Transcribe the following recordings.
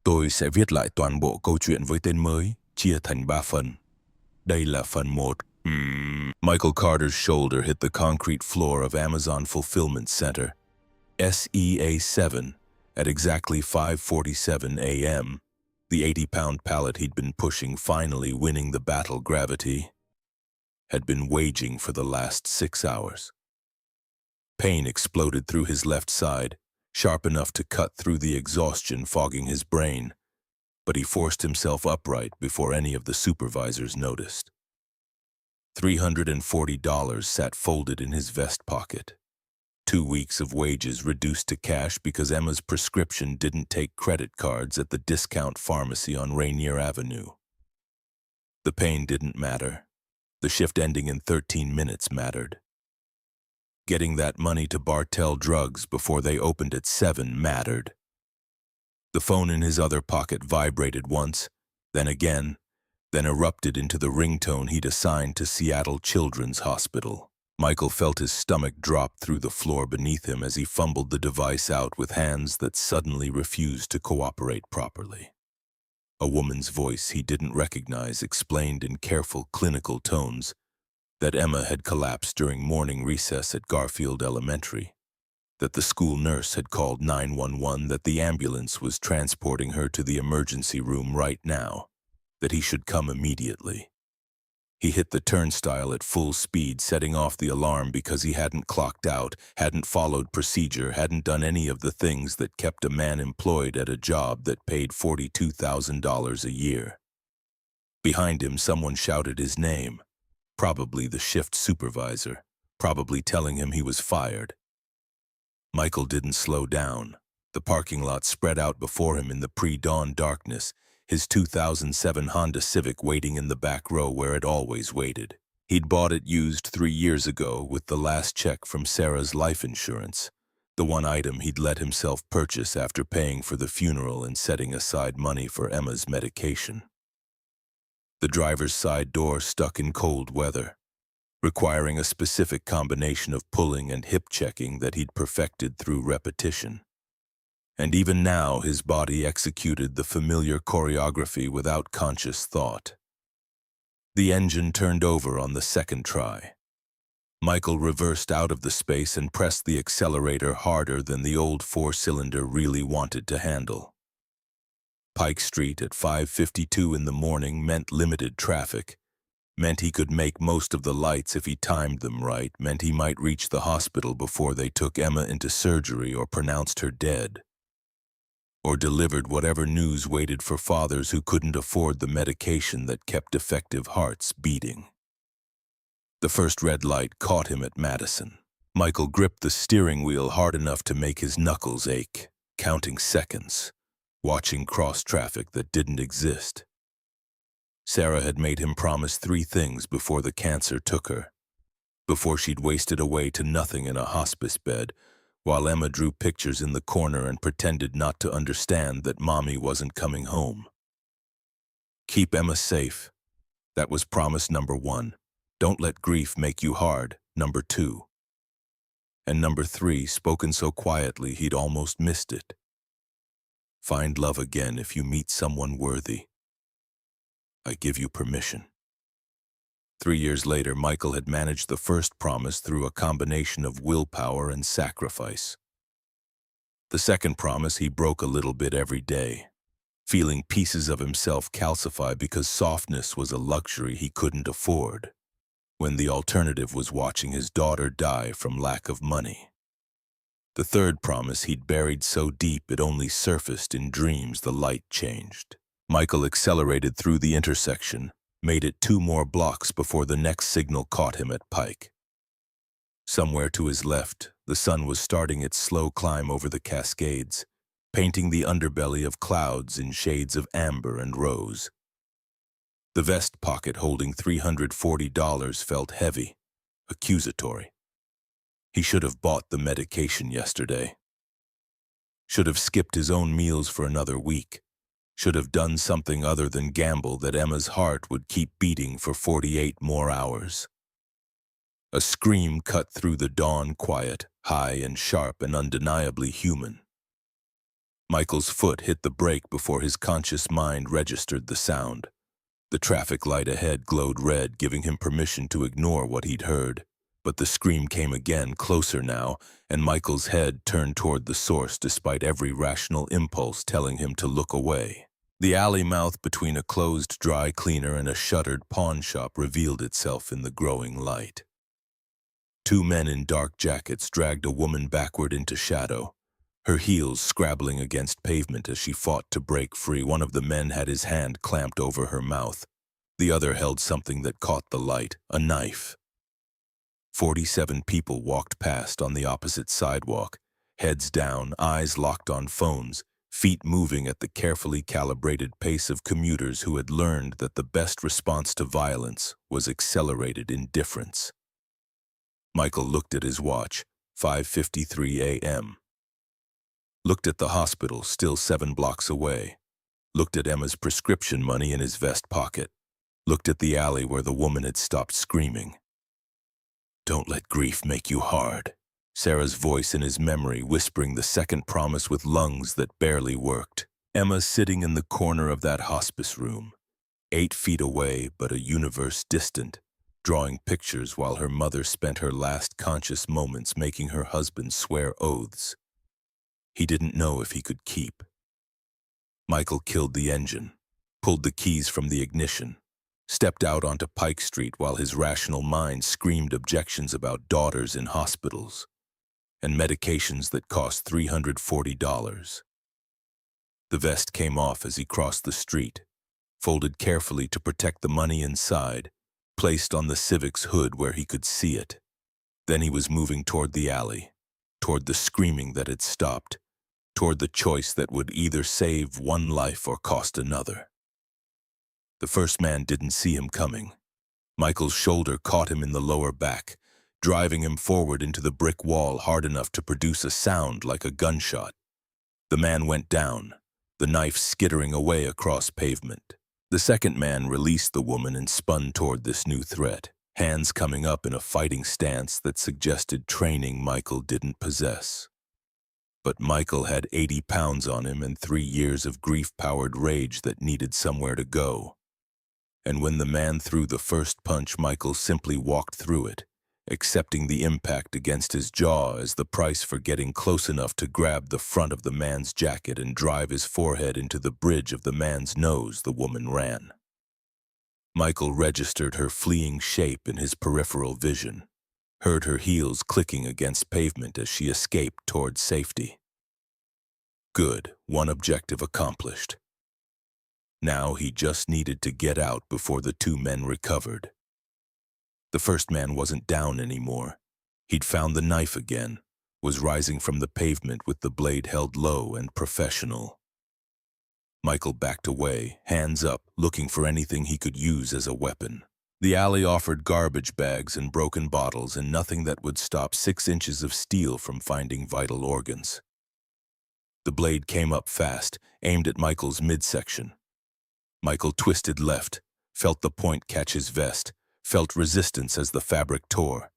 Tôi sẽ viết lại toàn bộ câu chuyện với tên mới, chia thành 3 phần. Đây là phần 1. Michael Carter's shoulder hit the concrete floor of Amazon Fulfillment Center, SEA7, at exactly 5:47 a.m. The 80-pound pallet he'd been pushing, finally winning the battle gravity, had been waging for the last 6 hours. Pain exploded through his left side, sharp enough to cut through the exhaustion fogging his brain, but he forced himself upright before any of the supervisors noticed. $340 sat folded in his vest pocket. 2 weeks of wages reduced to cash because Emma's prescription didn't take credit cards at the discount pharmacy on Rainier Avenue. The pain didn't matter. The shift ending in 13 minutes mattered. Getting that money to Bartell Drugs before they opened at 7 mattered. The phone in his other pocket vibrated once, then again, then erupted into the ringtone he'd assigned to Seattle Children's Hospital. Michael felt his stomach drop through the floor beneath him as he fumbled the device out with hands that suddenly refused to cooperate properly. A woman's voice he didn't recognize explained in careful clinical tones that Emma had collapsed during morning recess at Garfield Elementary, that the school nurse had called 911, that the ambulance was transporting her to the emergency room right now, that he should come immediately. He hit the turnstile at full speed, setting off the alarm because he hadn't clocked out, hadn't followed procedure, hadn't done any of the things that kept a man employed at a job that paid $42,000 a year. Behind him, someone shouted his name, probably the shift supervisor, probably telling him he was fired. Michael didn't slow down. The parking lot spread out before him in the pre-dawn darkness, his 2007 Honda Civic waiting in the back row where it always waited. He'd bought it used 3 years ago with the last check from Sarah's life insurance, the one item he'd let himself purchase after paying for the funeral and setting aside money for Emma's medication. The driver's side door stuck in cold weather, requiring a specific combination of pulling and hip checking that he'd perfected through repetition. And even now, his body executed the familiar choreography without conscious thought. The engine turned over on the second try. Michael reversed out of the space and pressed the accelerator harder than the old 4-cylinder really wanted to handle. Pike Street at 5:52 in the morning meant limited traffic, meant he could make most of the lights if he timed them right, meant he might reach the hospital before they took Emma into surgery or pronounced her dead, or delivered whatever news waited for fathers who couldn't afford the medication that kept defective hearts beating. The first red light caught him at Madison. Michael gripped the steering wheel hard enough to make his knuckles ache, counting seconds, watching cross-traffic that didn't exist. Sarah had made him promise 3 things before the cancer took her, before she'd wasted away to nothing in a hospice bed, while Emma drew pictures in the corner and pretended not to understand that Mommy wasn't coming home. Keep Emma safe. That was promise number 1. Don't let grief make you hard, number 2. And number 3, spoken so quietly he'd almost missed it. Find love again if you meet someone worthy. I give you permission. 3 years later, Michael had managed the first promise through a combination of willpower and sacrifice. The second promise he broke a little bit every day, feeling pieces of himself calcify because softness was a luxury he couldn't afford, when the alternative was watching his daughter die from lack of money. The third promise he'd buried so deep it only surfaced in dreams the light changed. Michael accelerated through the intersection, made it 2 more blocks before the next signal caught him at Pike. Somewhere to his left, the sun was starting its slow climb over the Cascades, painting the underbelly of clouds in shades of amber and rose. The vest pocket holding $340 felt heavy, accusatory. He should have bought the medication yesterday. Should have skipped his own meals for another week. Should have done something other than gamble that Emma's heart would keep beating for 48 more hours. A scream cut through the dawn quiet, high and sharp and undeniably human. Michael's foot hit the brake before his conscious mind registered the sound. The traffic light ahead glowed red, giving him permission to ignore what he'd heard. But the scream came again, closer now, and Michael's head turned toward the source despite every rational impulse telling him to look away. The alley mouth between a closed dry cleaner and a shuttered pawn shop revealed itself in the growing light. Two men in dark jackets dragged a woman backward into shadow, her heels scrabbling against pavement as she fought to break free. One of the men had his hand clamped over her mouth. The other held something that caught the light, a knife. 47 people walked past on the opposite sidewalk, heads down, eyes locked on phones, feet moving at the carefully calibrated pace of commuters who had learned that the best response to violence was accelerated indifference. Michael looked at his watch, 5:53 a.m. Looked at the hospital, still 7 blocks away. Looked at Emma's prescription money in his vest pocket. Looked at the alley where the woman had stopped screaming. "Don't let grief make you hard," Sarah's voice in his memory whispering the second promise with lungs that barely worked. Emma sitting in the corner of that hospice room, 8 feet away but a universe distant, drawing pictures while her mother spent her last conscious moments making her husband swear oaths he didn't know if he could keep. Michael killed the engine, pulled the keys from the ignition, stepped out onto Pike Street while his rational mind screamed objections about daughters in hospitals and medications that cost $340. The vest came off as he crossed the street, folded carefully to protect the money inside, placed on the Civic's hood where he could see it. Then he was moving toward the alley, toward the screaming that had stopped, toward the choice that would either save one life or cost another. The first man didn't see him coming. Michael's shoulder caught him in the lower back, driving him forward into the brick wall hard enough to produce a sound like a gunshot. The man went down, the knife skittering away across pavement. The second man released the woman and spun toward this new threat, hands coming up in a fighting stance that suggested training Michael didn't possess. But Michael had 80 pounds on him and 3 years of grief-powered rage that needed somewhere to go. And when the man threw the first punch, Michael simply walked through it, accepting the impact against his jaw as the price for getting close enough to grab the front of the man's jacket and drive his forehead into the bridge of the man's nose. The woman ran. Michael registered her fleeing shape in his peripheral vision, heard her heels clicking against pavement as she escaped toward safety. Good, one objective accomplished. Now he just needed to get out before the 2 men recovered. The first man wasn't down anymore. He'd found the knife again, was rising from the pavement with the blade held low and professional. Michael backed away, hands up, looking for anything he could use as a weapon. The alley offered garbage bags and broken bottles and nothing that would stop 6 inches of steel from finding vital organs. The blade came up fast, aimed at Michael's midsection. Michael twisted left, felt the point catch his vest, felt resistance as the fabric tore.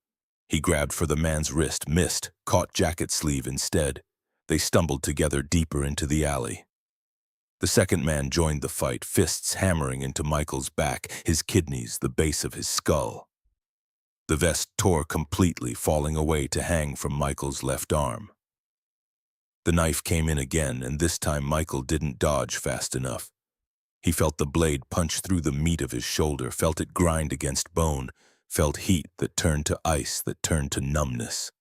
He grabbed for the man's wrist, missed, caught jacket sleeve instead. They stumbled together deeper into the alley. The second man joined the fight, fists hammering into Michael's back, his kidneys, the base of his skull. The vest tore completely, falling away to hang from Michael's left arm. The knife came in again, and this time Michael didn't dodge fast enough. He felt the blade punch through the meat of his shoulder, felt it grind against bone, felt heat that turned to ice, that turned to numbness.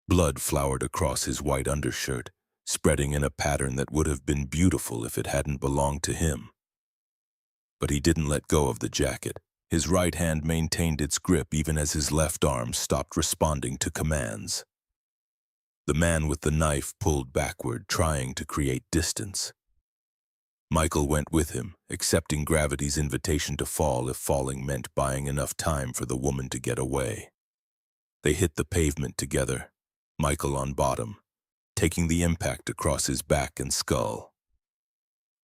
Blood flowered across his white undershirt, spreading in a pattern that would have been beautiful if it hadn't belonged to him. But he didn't let go of the jacket. His right hand maintained its grip even as his left arm stopped responding to commands. The man with the knife pulled backward, trying to create distance. Michael went with him, accepting gravity's invitation to fall if falling meant buying enough time for the woman to get away. They hit the pavement together, Michael on bottom, taking the impact across his back and skull.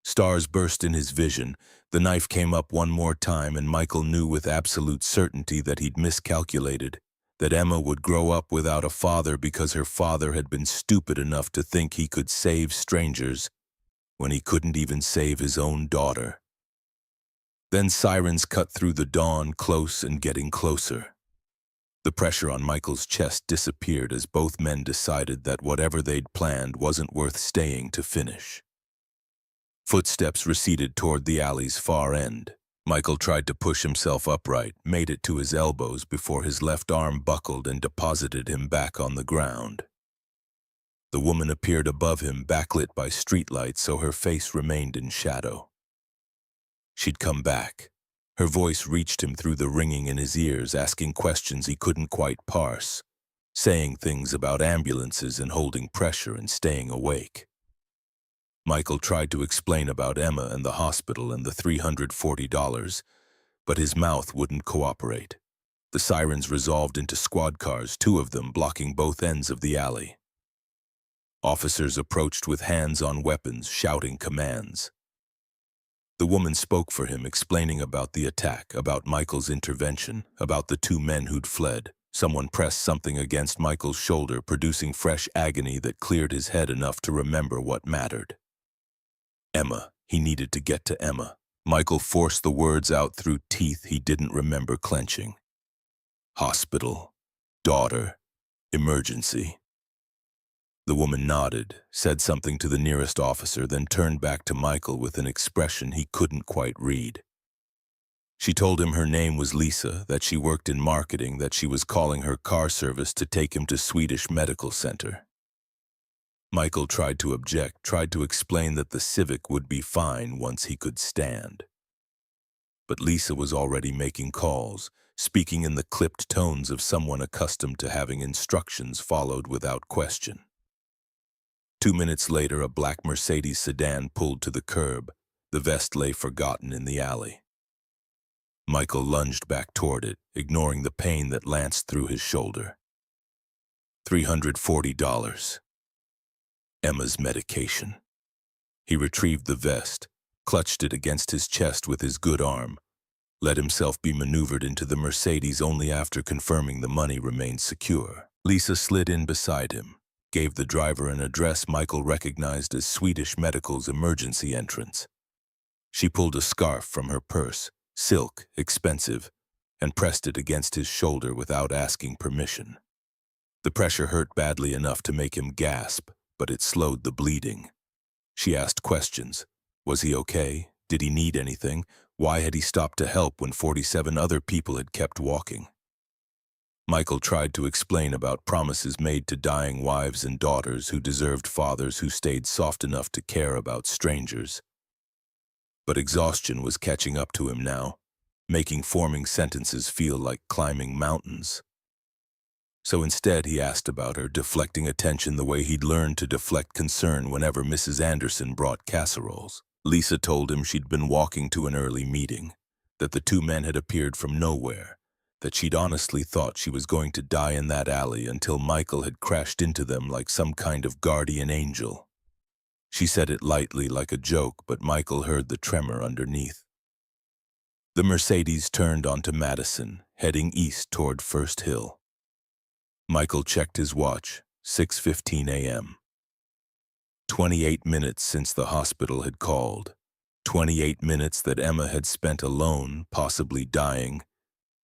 Stars burst in his vision. The knife came up one more time, and Michael knew with absolute certainty that he'd miscalculated, that Emma would grow up without a father because her father had been stupid enough to think he could save strangers when he couldn't even save his own daughter. Then sirens cut through the dawn, close and getting closer. The pressure on Michael's chest disappeared as both men decided that whatever they'd planned wasn't worth staying to finish. Footsteps receded toward the alley's far end. Michael tried to push himself upright, made it to his elbows before his left arm buckled and deposited him back on the ground. The woman appeared above him, backlit by streetlights, so her face remained in shadow. She'd come back. Her voice reached him through the ringing in his ears, asking questions he couldn't quite parse, saying things about ambulances and holding pressure and staying awake. Michael tried to explain about Emma and the hospital and the $340, but his mouth wouldn't cooperate. The sirens resolved into squad cars, 2 of them blocking both ends of the alley. Officers approached with hands on weapons, shouting commands. The woman spoke for him, explaining about the attack, about Michael's intervention, about the 2 men who'd fled. Someone pressed something against Michael's shoulder, producing fresh agony that cleared his head enough to remember what mattered. Emma. He needed to get to Emma. Michael forced the words out through teeth he didn't remember clenching. Hospital. Daughter. Emergency. The woman nodded, said something to the nearest officer, then turned back to Michael with an expression he couldn't quite read. She told him her name was Lisa, that she worked in marketing, that she was calling her car service to take him to Swedish Medical Center. Michael tried to object, tried to explain that the Civic would be fine once he could stand. But Lisa was already making calls, speaking in the clipped tones of someone accustomed to having instructions followed without question. 2 minutes later, a black Mercedes sedan pulled to the curb. The vest lay forgotten in the alley. Michael lunged back toward it, ignoring the pain that lanced through his shoulder. $340. Emma's medication. He retrieved the vest, clutched it against his chest with his good arm, let himself be maneuvered into the Mercedes only after confirming the money remained secure. Lisa slid in beside him, gave the driver an address Michael recognized as Swedish Medical's emergency entrance. She pulled a scarf from her purse, silk, expensive, and pressed it against his shoulder without asking permission. The pressure hurt badly enough to make him gasp, but it slowed the bleeding. She asked questions. Was he okay? Did he need anything? Why had he stopped to help when 47 other people had kept walking? Michael tried to explain about promises made to dying wives and daughters who deserved fathers who stayed soft enough to care about strangers. But exhaustion was catching up to him now, making forming sentences feel like climbing mountains. So instead he asked about her, deflecting attention the way he'd learned to deflect concern whenever Mrs. Anderson brought casseroles. Lisa told him she'd been walking to an early meeting, that the 2 men had appeared from nowhere, that she'd honestly thought she was going to die in that alley until Michael had crashed into them like some kind of guardian angel. She said it lightly like a joke, but Michael heard the tremor underneath. The Mercedes turned onto Madison, heading east toward First Hill. Michael checked his watch, 6:15 a.m. 28 minutes since the hospital had called. 28 minutes that Emma had spent alone, possibly dying,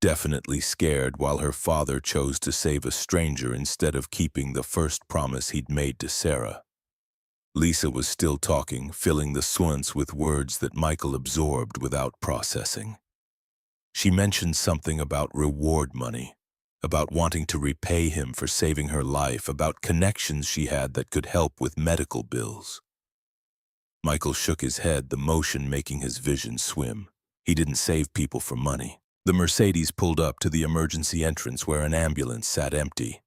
definitely scared, while her father chose to save a stranger instead of keeping the first promise he'd made to Sarah. Lisa was still talking, filling the silence with words that Michael absorbed without processing. She mentioned something about reward money, about wanting to repay him for saving her life, about connections she had that could help with medical bills. Michael shook his head, the motion making his vision swim. He didn't save people for money. The Mercedes pulled up to the emergency entrance where an ambulance sat empty.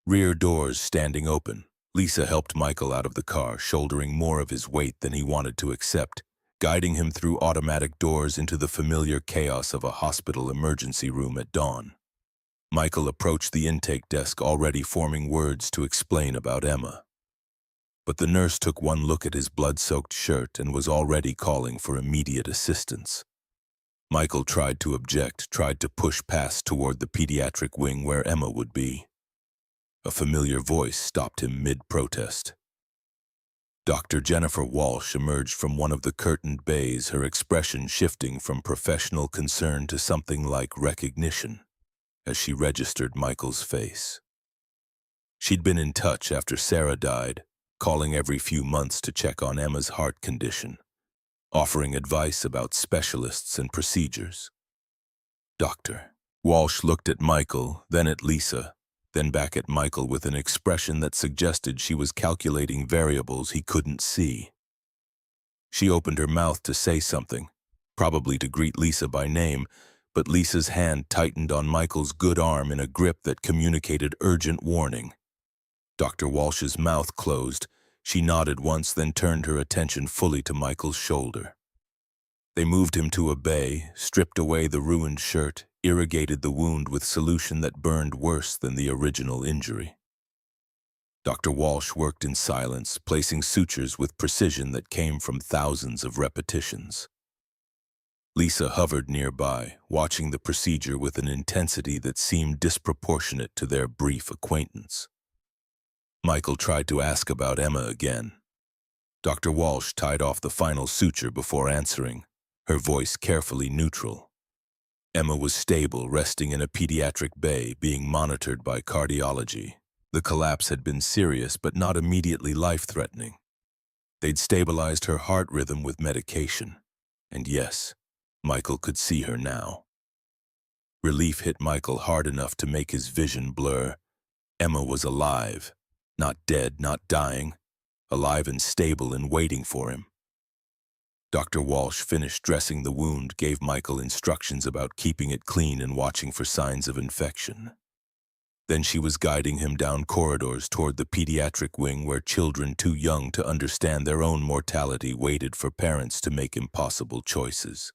Rear doors standing open. Lisa helped Michael out of the car, shouldering more of his weight than he wanted to accept, guiding him through automatic doors into the familiar chaos of a hospital emergency room at dawn. Michael approached the intake desk, already forming words to explain about Emma. But the nurse took one look at his blood-soaked shirt and was already calling for immediate assistance. Michael tried to object, tried to push past toward the pediatric wing where Emma would be. A familiar voice stopped him mid-protest. Dr. Jennifer Walsh emerged from one of the curtained bays, her expression shifting from professional concern to something like recognition as she registered Michael's face. She'd been in touch after Sarah died, calling every few months to check on Emma's heart condition, offering advice about specialists and procedures. Doctor. Walsh looked at Michael, then at Lisa, then back at Michael with an expression that suggested she was calculating variables he couldn't see. She opened her mouth to say something, probably to greet Lisa by name, but Lisa's hand tightened on Michael's good arm in a grip that communicated urgent warning. Dr. Walsh's mouth closed. She nodded once, then turned her attention fully to Michael's shoulder. They moved him to a bay, stripped away the ruined shirt, irrigated the wound with solution that burned worse than the original injury. Dr. Walsh worked in silence, placing sutures with precision that came from thousands of repetitions. Lisa hovered nearby, watching the procedure with an intensity that seemed disproportionate to their brief acquaintance. Michael tried to ask about Emma again. Dr. Walsh tied off the final suture before answering, her voice carefully neutral. Emma was stable, resting in a pediatric bay, being monitored by cardiology. The collapse had been serious, but not immediately life-threatening. They'd stabilized her heart rhythm with medication. And yes, Michael could see her now. Relief hit Michael hard enough to make his vision blur. Emma was alive. Not dead, not dying. Alive and stable and waiting for him. Dr. Walsh finished dressing the wound, gave Michael instructions about keeping it clean and watching for signs of infection. Then she was guiding him down corridors toward the pediatric wing where children too young to understand their own mortality waited for parents to make impossible choices.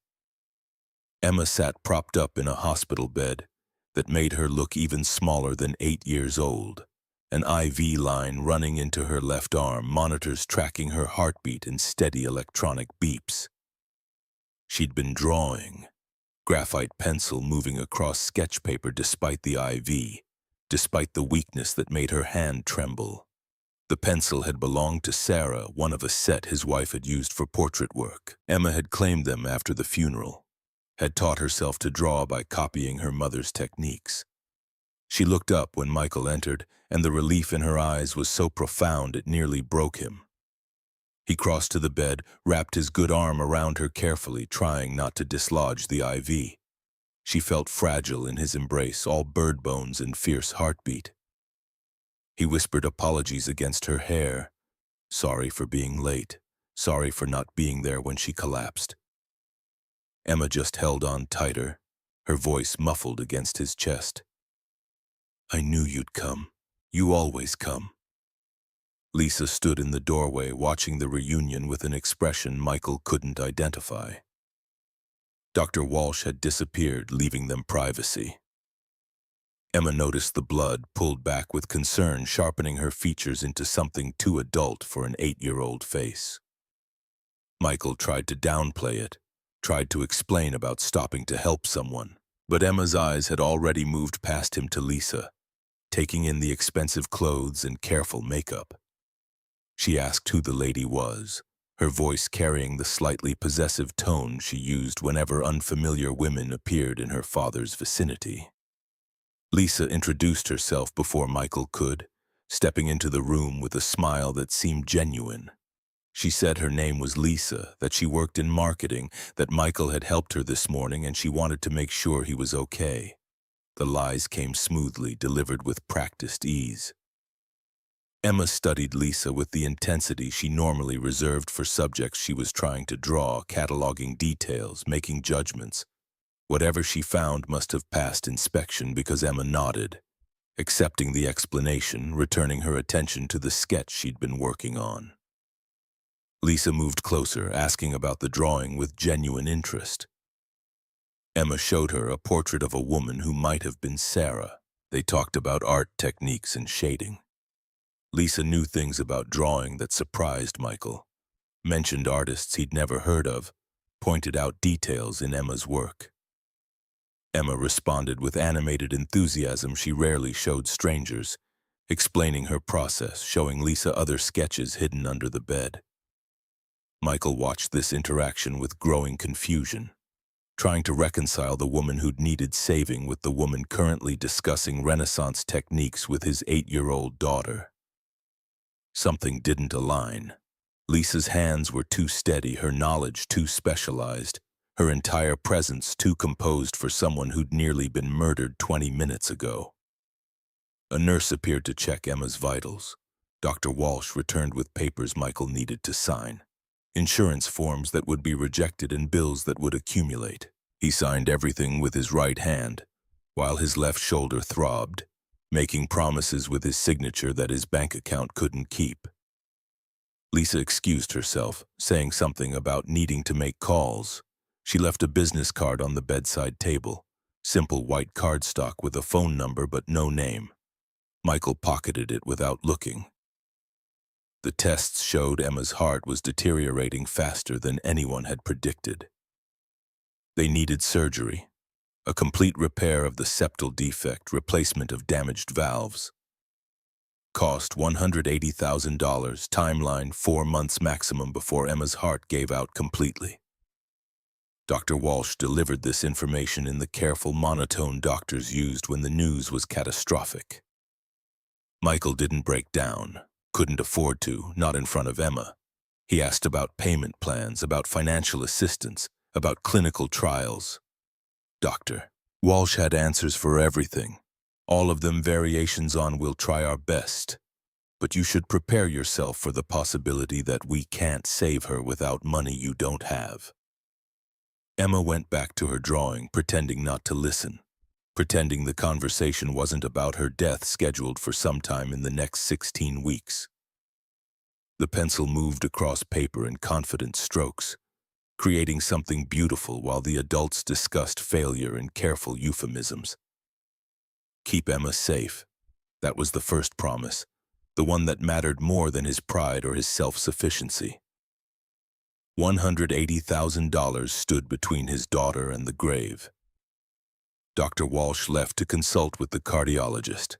Emma sat propped up in a hospital bed that made her look even smaller than 8 years old. An IV line running into her left arm, monitors tracking her heartbeat and steady electronic beeps. She'd been drawing, graphite pencil moving across sketch paper despite the IV, despite the weakness that made her hand tremble. The pencil had belonged to Sarah, one of a set his wife had used for portrait work. Emma had claimed them after the funeral, had taught herself to draw by copying her mother's techniques. She looked up when Michael entered, and the relief in her eyes was so profound it nearly broke him. He crossed to the bed, wrapped his good arm around her carefully, trying not to dislodge the IV. She felt fragile in his embrace, all bird bones and fierce heartbeat. He whispered apologies against her hair. Sorry for being late. Sorry for not being there when she collapsed. Emma just held on tighter, her voice muffled against his chest. I knew you'd come. You always come. Lisa stood in the doorway watching the reunion with an expression Michael couldn't identify. Dr. Walsh had disappeared, leaving them privacy. Emma noticed the blood, pulled back with concern, sharpening her features into something too adult for an 8-year-old face. Michael tried to downplay it, tried to explain about stopping to help someone, but Emma's eyes had already moved past him to Lisa, taking in the expensive clothes and careful makeup. She asked who the lady was, her voice carrying the slightly possessive tone she used whenever unfamiliar women appeared in her father's vicinity. Lisa introduced herself before Michael could, stepping into the room with a smile that seemed genuine. She said her name was Lisa, that she worked in marketing, that Michael had helped her this morning and she wanted to make sure he was okay. The lies came smoothly, delivered with practiced ease. Emma studied Lisa with the intensity she normally reserved for subjects she was trying to draw, cataloging details, making judgments. Whatever she found must have passed inspection because Emma nodded, accepting the explanation, returning her attention to the sketch she'd been working on. Lisa moved closer, asking about the drawing with genuine interest. Emma showed her a portrait of a woman who might have been Sarah. They talked about art techniques and shading. Lisa knew things about drawing that surprised Michael, mentioned artists he'd never heard of, pointed out details in Emma's work. Emma responded with animated enthusiasm she rarely showed strangers, explaining her process, showing Lisa other sketches hidden under the bed. Michael watched this interaction with growing confusion, trying to reconcile the woman who'd needed saving with the woman currently discussing Renaissance techniques with his 8-year-old daughter. Something didn't align. Lisa's hands were too steady, her knowledge too specialized, her entire presence too composed for someone who'd nearly been murdered 20 minutes ago. A nurse appeared to check Emma's vitals. Dr. Walsh returned with papers Michael needed to sign. Insurance forms that would be rejected and bills that would accumulate. He signed everything with his right hand, while his left shoulder throbbed, making promises with his signature that his bank account couldn't keep. Lisa excused herself, saying something about needing to make calls. She left a business card on the bedside table, simple white cardstock with a phone number but no name. Michael pocketed it without looking. The tests showed Emma's heart was deteriorating faster than anyone had predicted. They needed surgery, a complete repair of the septal defect, replacement of damaged valves. Cost $180,000, timeline 4 months maximum before Emma's heart gave out completely. Dr. Walsh delivered this information in the careful monotone doctors used when the news was catastrophic. Michael didn't break down, couldn't afford to, not in front of Emma. He asked about payment plans, about financial assistance, about clinical trials. Dr. Walsh had answers for everything, all of them variations on "we'll try our best, but you should prepare yourself for the possibility that we can't save her without money you don't have." Emma went back to her drawing, pretending not to listen, pretending the conversation wasn't about her death scheduled for sometime in the next 16 weeks. The pencil moved across paper in confident strokes, creating something beautiful while the adults discussed failure in careful euphemisms. Keep Emma safe. That was the first promise, the one that mattered more than his pride or his self-sufficiency. $180,000 stood between his daughter and the grave. Dr. Walsh left to consult with the cardiologist.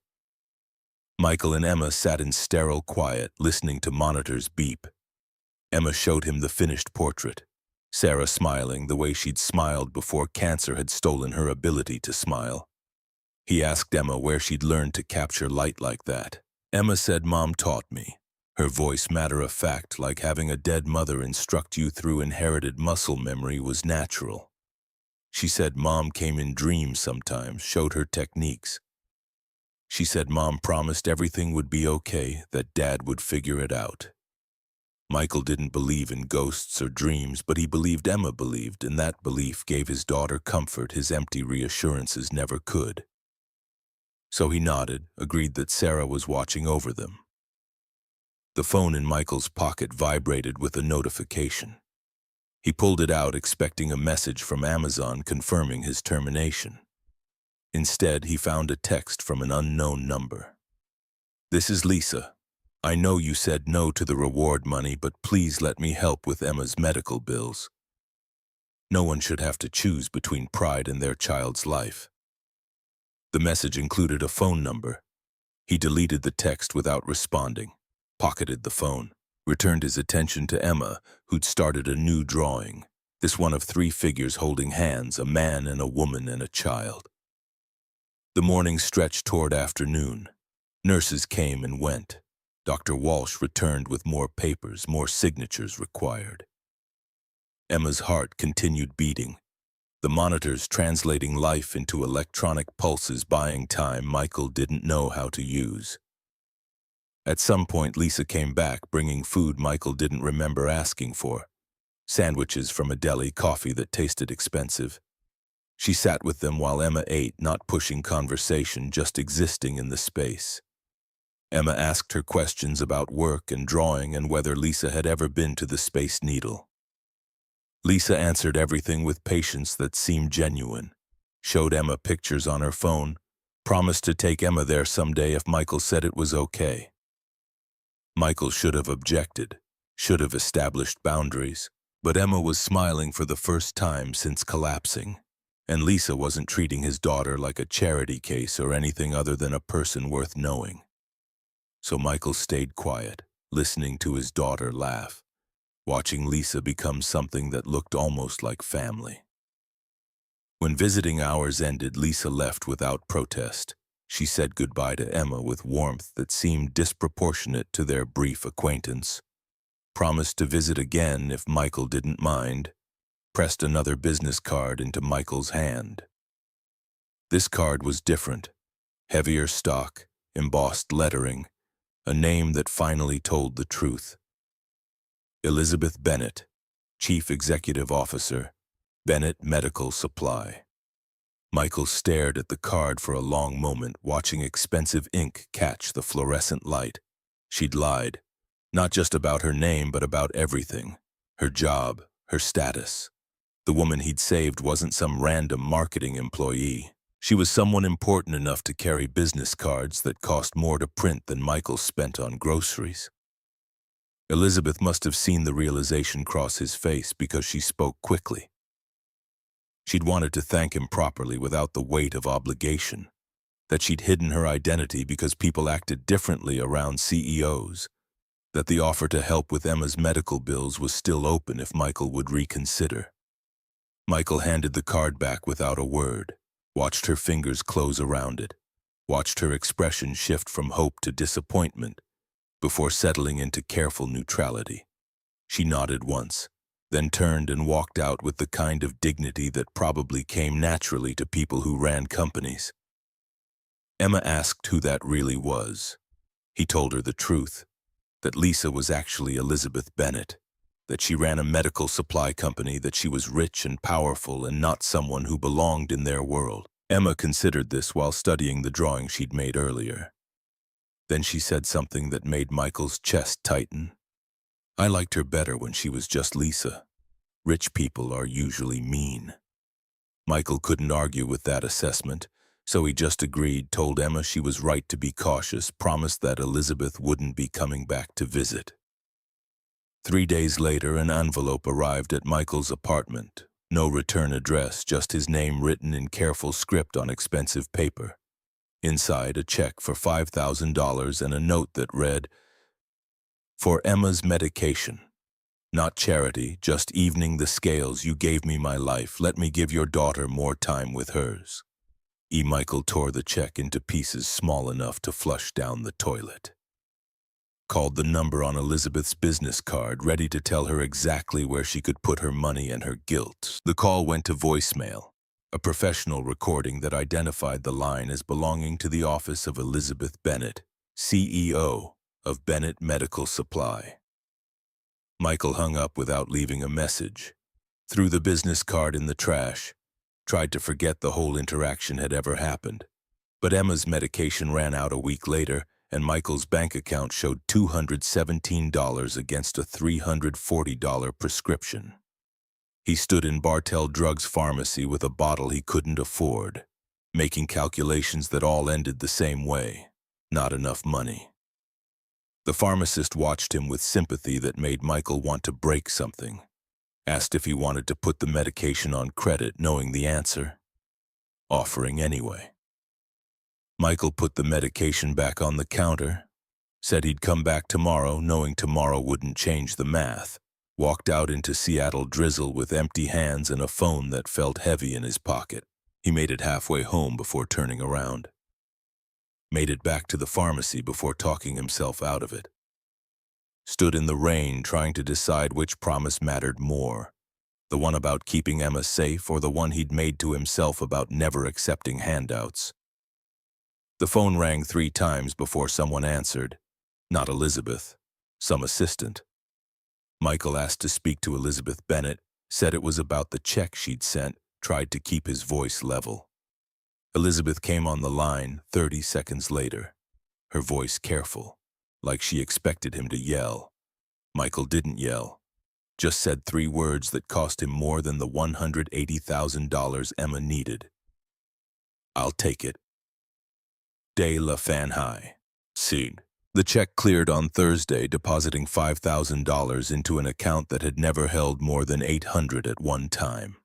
Michael and Emma sat in sterile quiet, listening to monitors beep. Emma showed him the finished portrait, Sarah smiling the way she'd smiled before cancer had stolen her ability to smile. He asked Emma where she'd learned to capture light like that. Emma said, "Mom taught me." Her voice matter-of-fact, like having a dead mother instruct you through inherited muscle memory, was natural. She said Mom came in dreams sometimes, showed her techniques. She said Mom promised everything would be okay, that Dad would figure it out. Michael didn't believe in ghosts or dreams, but he believed Emma believed, and that belief gave his daughter comfort his empty reassurances never could. So he nodded, agreed that Sarah was watching over them. The phone in Michael's pocket vibrated with a notification. He pulled it out, expecting a message from Amazon confirming his termination. Instead, he found a text from an unknown number. "This is Lisa. I know you said no to the reward money, but please let me help with Emma's medical bills. No one should have to choose between pride and their child's life." The message included a phone number. He deleted the text without responding, pocketed the phone, returned his attention to Emma, who'd started a new drawing, this one of 3 figures holding hands, a man and a woman and a child. The morning stretched toward afternoon. Nurses came and went. Dr. Walsh returned with more papers, more signatures required. Emma's heart continued beating, the monitors translating life into electronic pulses, buying time Michael didn't know how to use. At some point, Lisa came back, bringing food Michael didn't remember asking for. Sandwiches from a deli, coffee that tasted expensive. She sat with them while Emma ate, not pushing conversation, just existing in the space. Emma asked her questions about work and drawing and whether Lisa had ever been to the Space Needle. Lisa answered everything with patience that seemed genuine, showed Emma pictures on her phone, promised to take Emma there someday if Michael said it was okay. Michael should have objected, should have established boundaries, But Emma was smiling for the first time since collapsing, and Lisa wasn't treating his daughter like a charity case or anything other than a person worth knowing. So Michael stayed quiet, listening to his daughter laugh, watching Lisa become something that looked almost like family. When visiting hours ended, Lisa left without protest. She said goodbye to Emma with warmth that seemed disproportionate to their brief acquaintance, promised to visit again if Michael didn't mind, pressed another business card into Michael's hand. This card was different, heavier stock, embossed lettering, a name that finally told the truth. Elizabeth Bennett, Chief Executive Officer, Bennett Medical Supply. Michael stared at the card for a long moment, watching expensive ink catch the fluorescent light. She'd lied, not just about her name, but about everything. Her job, her status. The woman he'd saved wasn't some random marketing employee. She was someone important enough to carry business cards that cost more to print than Michael spent on groceries. Elizabeth must have seen the realization cross his face because she spoke quickly. She'd wanted to thank him properly without the weight of obligation, that she'd hidden her identity because people acted differently around CEOs, that the offer to help with Emma's medical bills was still open if Michael would reconsider. Michael handed the card back without a word, watched her fingers close around it, watched her expression shift from hope to disappointment before settling into careful neutrality. She nodded once, then turned and walked out with the kind of dignity that probably came naturally to people who ran companies. Emma asked who that really was. He told her the truth, that Lisa was actually Elizabeth Bennett, that she ran a medical supply company, that she was rich and powerful and not someone who belonged in their world. Emma considered this while studying the drawing she'd made earlier. Then she said something that made Michael's chest tighten. I liked her better when she was just Lisa. Rich people are usually mean. Michael couldn't argue with that assessment, so he just agreed, told Emma she was right to be cautious, promised that Elizabeth wouldn't be coming back to visit. 3 days later, an envelope arrived at Michael's apartment. No return address, just his name written in careful script on expensive paper. Inside, a check for $5,000 and a note that read, "For Emma's medication. Not charity, just evening the scales. You gave me my life. Let me give your daughter more time with hers." Michael tore the check into pieces small enough to flush down the toilet. Called the number on Elizabeth's business card, ready to tell her exactly where she could put her money and her guilt. The call went to voicemail, a professional recording that identified the line as belonging to the office of Elizabeth Bennett, CEO of Bennett Medical Supply. Michael hung up without leaving a message, threw the business card in the trash, tried to forget the whole interaction had ever happened. But Emma's medication ran out a week later, and Michael's bank account showed $217 against a $340 prescription. He stood in Bartell Drugs Pharmacy with a bottle he couldn't afford, making calculations that all ended the same way: not enough money. The pharmacist watched him with sympathy that made Michael want to break something, asked if he wanted to put the medication on credit, knowing the answer, offering anyway. Michael put the medication back on the counter, said he'd come back tomorrow, knowing tomorrow wouldn't change the math, walked out into Seattle drizzle with empty hands and a phone that felt heavy in his pocket. He made it halfway home before turning around. Made it back to the pharmacy before talking himself out of it. Stood in the rain trying to decide which promise mattered more, the one about keeping Emma safe or the one he'd made to himself about never accepting handouts. The phone rang 3 times before someone answered. Not Elizabeth, some assistant. Michael asked to speak to Elizabeth Bennett, said it was about the check she'd sent, tried to keep his voice level. Elizabeth came on the line 30 seconds later, her voice careful, like she expected him to yell. Michael didn't yell, just said 3 words that cost him more than the $180,000 Emma needed. "I'll take it. De la fan high. Soon." The check cleared on Thursday, depositing $5,000 into an account that had never held more than $800 at one time.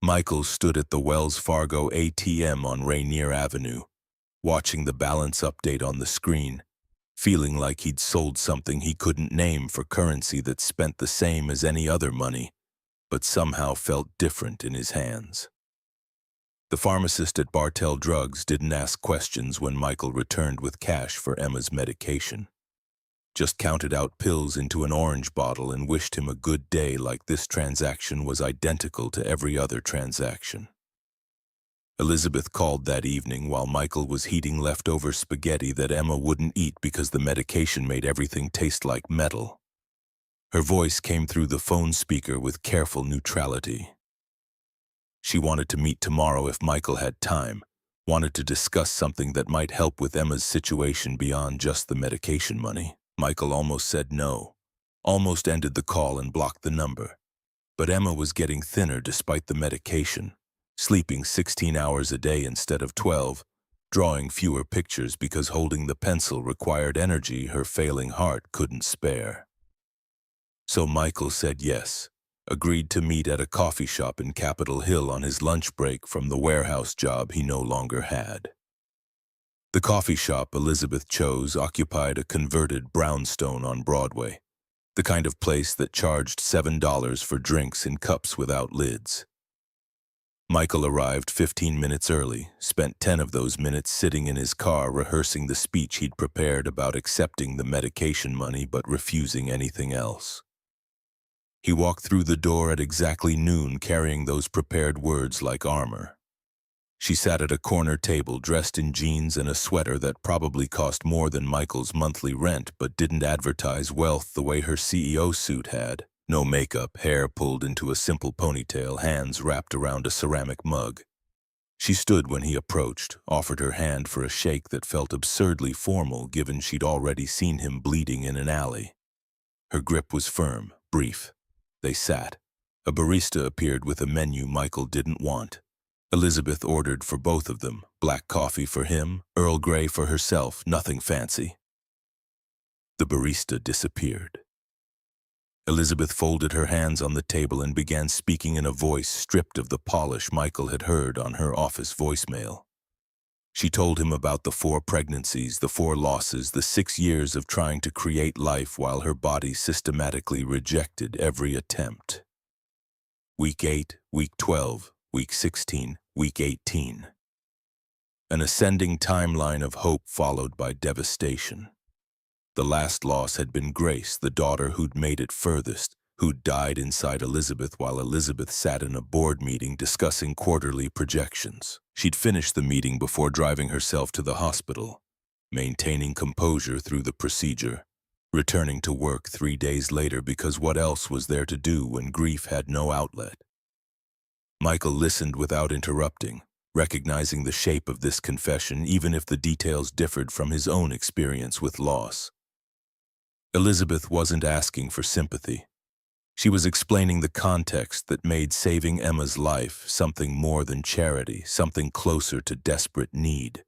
Michael stood at the Wells Fargo ATM on Rainier Avenue, watching the balance update on the screen, feeling like he'd sold something he couldn't name for currency that spent the same as any other money, but somehow felt different in his hands. The pharmacist at Bartell Drugs didn't ask questions when Michael returned with cash for Emma's medication. Just counted out pills into an orange bottle and wished him a good day, like this transaction was identical to every other transaction. Elizabeth called that evening while Michael was heating leftover spaghetti that Emma wouldn't eat because the medication made everything taste like metal. Her voice came through the phone speaker with careful neutrality. She wanted to meet tomorrow if Michael had time, wanted to discuss something that might help with Emma's situation beyond just the medication money. Michael almost said no, almost ended the call and blocked the number. But Emma was getting thinner despite the medication, sleeping 16 hours a day instead of 12, drawing fewer pictures because holding the pencil required energy her failing heart couldn't spare. So Michael said yes, agreed to meet at a coffee shop in Capitol Hill on his lunch break from the warehouse job he no longer had. The coffee shop Elizabeth chose occupied a converted brownstone on Broadway, the kind of place that charged $7 for drinks in cups without lids. Michael arrived 15 minutes early, spent 10 of those minutes sitting in his car rehearsing the speech he'd prepared about accepting the medication money but refusing anything else. He walked through the door at exactly noon carrying those prepared words like armor. She sat at a corner table dressed in jeans and a sweater that probably cost more than Michael's monthly rent but didn't advertise wealth the way her CEO suit had. No makeup, hair pulled into a simple ponytail, hands wrapped around a ceramic mug. She stood when he approached, offered her hand for a shake that felt absurdly formal given she'd already seen him bleeding in an alley. Her grip was firm, brief. They sat. A barista appeared with a menu Michael didn't want. Elizabeth ordered for both of them, black coffee for him, Earl Grey for herself, nothing fancy. The barista disappeared. Elizabeth folded her hands on the table and began speaking in a voice stripped of the polish Michael had heard on her office voicemail. She told him about the 4 pregnancies, the 4 losses, the 6 years of trying to create life while her body systematically rejected every attempt. Week 8, week 12, week 16, week 18. An ascending timeline of hope followed by devastation. The last loss had been Grace, the daughter who'd made it furthest, who'd died inside Elizabeth while Elizabeth sat in a board meeting discussing quarterly projections. She'd finished the meeting before driving herself to the hospital, maintaining composure through the procedure, returning to work 3 days later because what else was there to do when grief had no outlet? Michael listened without interrupting, recognizing the shape of this confession even if the details differed from his own experience with loss. Elizabeth wasn't asking for sympathy. She was explaining the context that made saving Emma's life something more than charity, something closer to desperate need.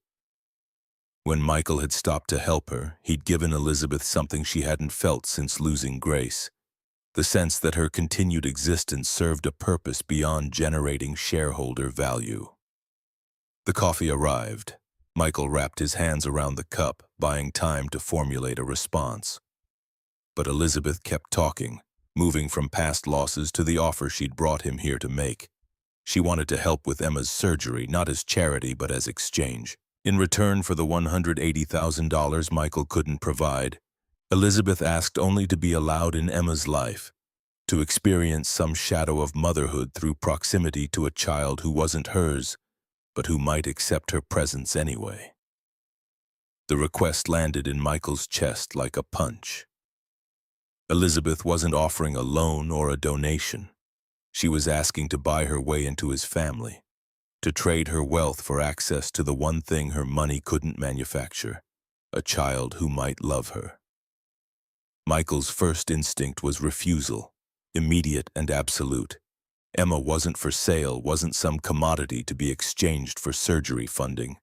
When Michael had stopped to help her, he'd given Elizabeth something she hadn't felt since losing Grace, the sense that her continued existence served a purpose beyond generating shareholder value. The coffee arrived. Michael wrapped his hands around the cup, buying time to formulate a response. But Elizabeth kept talking, moving from past losses to the offer she'd brought him here to make. She wanted to help with Emma's surgery, not as charity but as exchange. In return for the $180,000 Michael couldn't provide, Elizabeth asked only to be allowed in Emma's life, to experience some shadow of motherhood through proximity to a child who wasn't hers, but who might accept her presence anyway. The request landed in Michael's chest like a punch. Elizabeth wasn't offering a loan or a donation. She was asking to buy her way into his family, to trade her wealth for access to the one thing her money couldn't manufacture, a child who might love her. Michael's first instinct was refusal, immediate and absolute. Emma wasn't for sale, wasn't some commodity to be exchanged for surgery funding.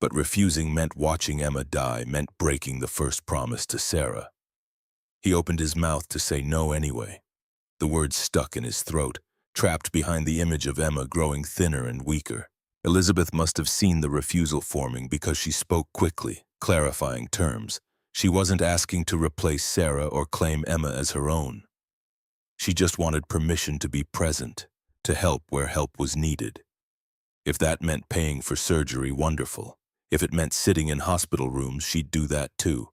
But refusing meant watching Emma die, meant breaking the first promise to Sarah. He opened his mouth to say no anyway. The words stuck in his throat, trapped behind the image of Emma growing thinner and weaker. Elizabeth must have seen the refusal forming because she spoke quickly, clarifying terms. She wasn't asking to replace Sarah or claim Emma as her own. She just wanted permission to be present, to help where help was needed. If that meant paying for surgery, wonderful. If it meant sitting in hospital rooms, she'd do that too.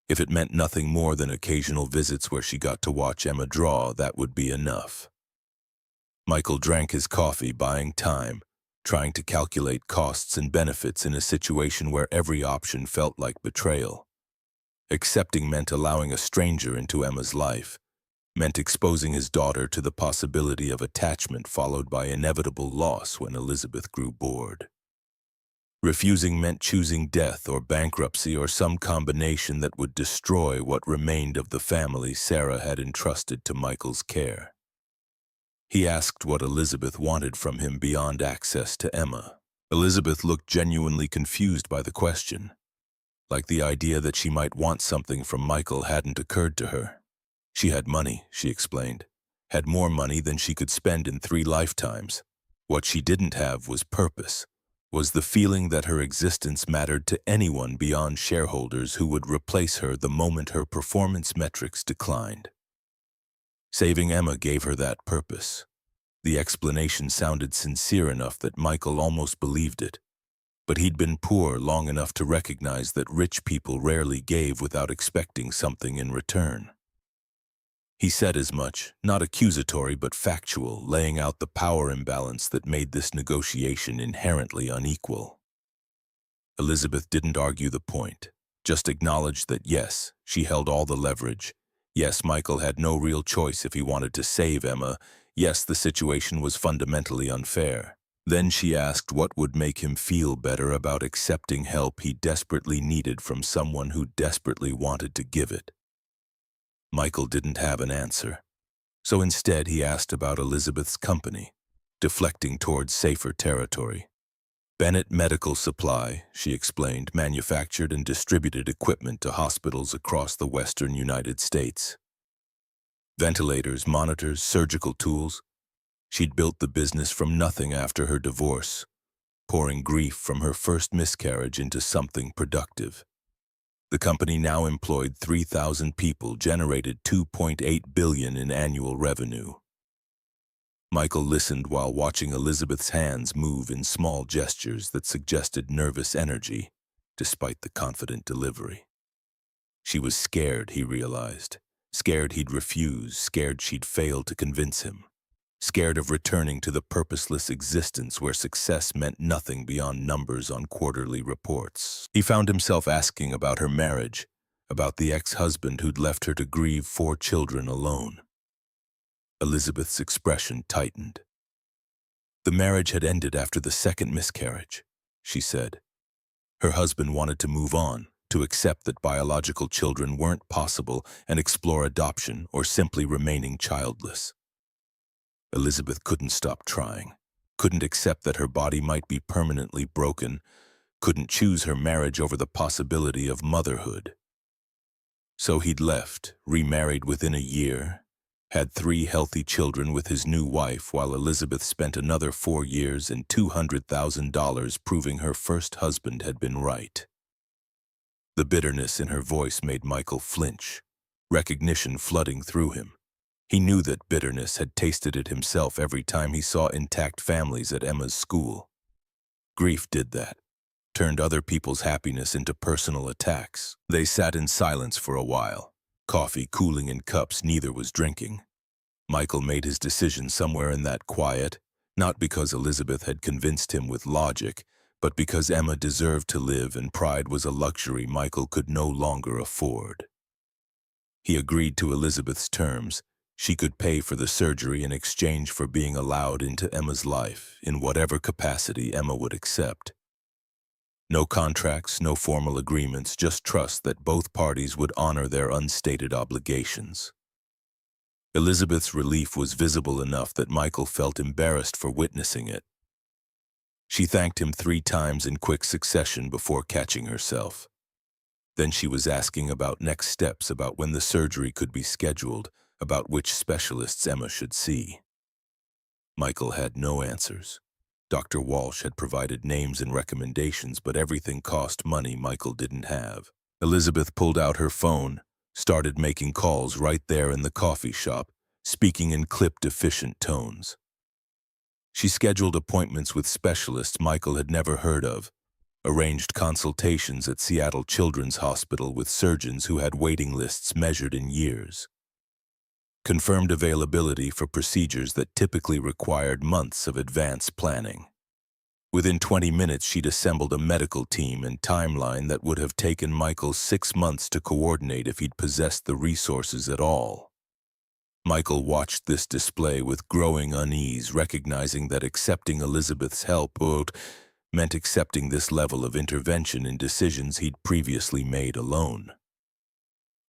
If it meant nothing more than occasional visits where she got to watch Emma draw, that would be enough. Michael drank his coffee, buying time, trying to calculate costs and benefits in a situation where every option felt like betrayal. Accepting meant allowing a stranger into Emma's life, meant exposing his daughter to the possibility of attachment followed by inevitable loss when Elizabeth grew bored. Refusing meant choosing death or bankruptcy or some combination that would destroy what remained of the family Sarah had entrusted to Michael's care. He asked what Elizabeth wanted from him beyond access to Emma. Elizabeth looked genuinely confused by the question, like the idea that she might want something from Michael hadn't occurred to her. She had money, she explained, had more money than she could spend in 3 lifetimes. What she didn't have was purpose, was the feeling that her existence mattered to anyone beyond shareholders who would replace her the moment her performance metrics declined. Saving Emma gave her that purpose. The explanation sounded sincere enough that Michael almost believed it. But he'd been poor long enough to recognize that rich people rarely gave without expecting something in return. He said as much, not accusatory but factual, laying out the power imbalance that made this negotiation inherently unequal. Elizabeth didn't argue the point, just acknowledged that yes, she held all the leverage. Yes, Michael had no real choice if he wanted to save Emma. Yes, the situation was fundamentally unfair. Then she asked what would make him feel better about accepting help he desperately needed from someone who desperately wanted to give it. Michael didn't have an answer, so instead he asked about Elizabeth's company, deflecting towards safer territory. Bennett Medical Supply, she explained, manufactured and distributed equipment to hospitals across the western United States. Ventilators, monitors, surgical tools. She'd built the business from nothing after her divorce, pouring grief from her first miscarriage into something productive. The company now employed 3,000 people, generated $2.8 billion in annual revenue. Michael listened while watching Elizabeth's hands move in small gestures that suggested nervous energy, despite the confident delivery. She was scared, he realized. Scared he'd refuse, scared she'd fail to convince him. Scared of returning to the purposeless existence where success meant nothing beyond numbers on quarterly reports. He found himself asking about her marriage, about the ex-husband who'd left her to grieve 4 children alone. Elizabeth's expression tightened. The marriage had ended after the second miscarriage, she said. Her husband wanted to move on, to accept that biological children weren't possible and explore adoption or simply remaining childless. Elizabeth couldn't stop trying, couldn't accept that her body might be permanently broken, couldn't choose her marriage over the possibility of motherhood. So he'd left, remarried within a year, had 3 healthy children with his new wife while Elizabeth spent another 4 years and $200,000 proving her first husband had been right. The bitterness in her voice made Michael flinch, recognition flooding through him. He knew that bitterness, had tasted it himself every time he saw intact families at Emma's school. Grief did that, turned other people's happiness into personal attacks. They sat in silence for a while, coffee cooling in cups neither was drinking. Michael made his decision somewhere in that quiet, not because Elizabeth had convinced him with logic, but because Emma deserved to live and pride was a luxury Michael could no longer afford. He agreed to Elizabeth's terms. She could pay for the surgery in exchange for being allowed into Emma's life in whatever capacity Emma would accept. No contracts, no formal agreements, just trust that both parties would honor their unstated obligations. Elizabeth's relief was visible enough that Michael felt embarrassed for witnessing it. She thanked him 3 times in quick succession before catching herself. Then she was asking about next steps, about when the surgery could be scheduled, about which specialists Emma should see. Michael had no answers. Dr. Walsh had provided names and recommendations, but everything cost money Michael didn't have. Elizabeth pulled out her phone, started making calls right there in the coffee shop, speaking in clipped, efficient tones. She scheduled appointments with specialists Michael had never heard of, arranged consultations at Seattle Children's Hospital with surgeons who had waiting lists measured in years, confirmed availability for procedures that typically required months of advance planning. Within 20 minutes, she'd assembled a medical team and timeline that would have taken Michael 6 months to coordinate if he'd possessed the resources at all. Michael watched this display with growing unease, recognizing that accepting Elizabeth's help meant accepting this level of intervention in decisions he'd previously made alone.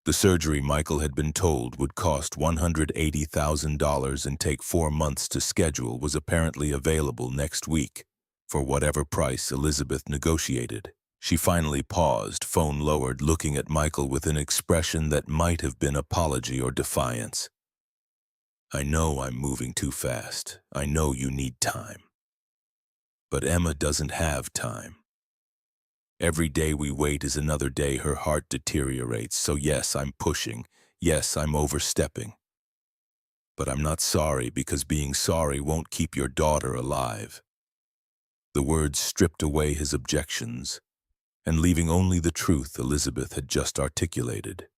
The surgery, Michael had been told, would cost $180,000 and take 4 months to schedule, was apparently available next week, for whatever price Elizabeth negotiated. She finally paused, phone lowered, looking at Michael with an expression that might have been apology or defiance. "I know I'm moving too fast. I know you need time. But Emma doesn't have time. Every day we wait is another day her heart deteriorates, so yes, I'm pushing. Yes, I'm overstepping. But I'm not sorry, because being sorry won't keep your daughter alive." The words stripped away his objections, and leaving only the truth Elizabeth had just articulated.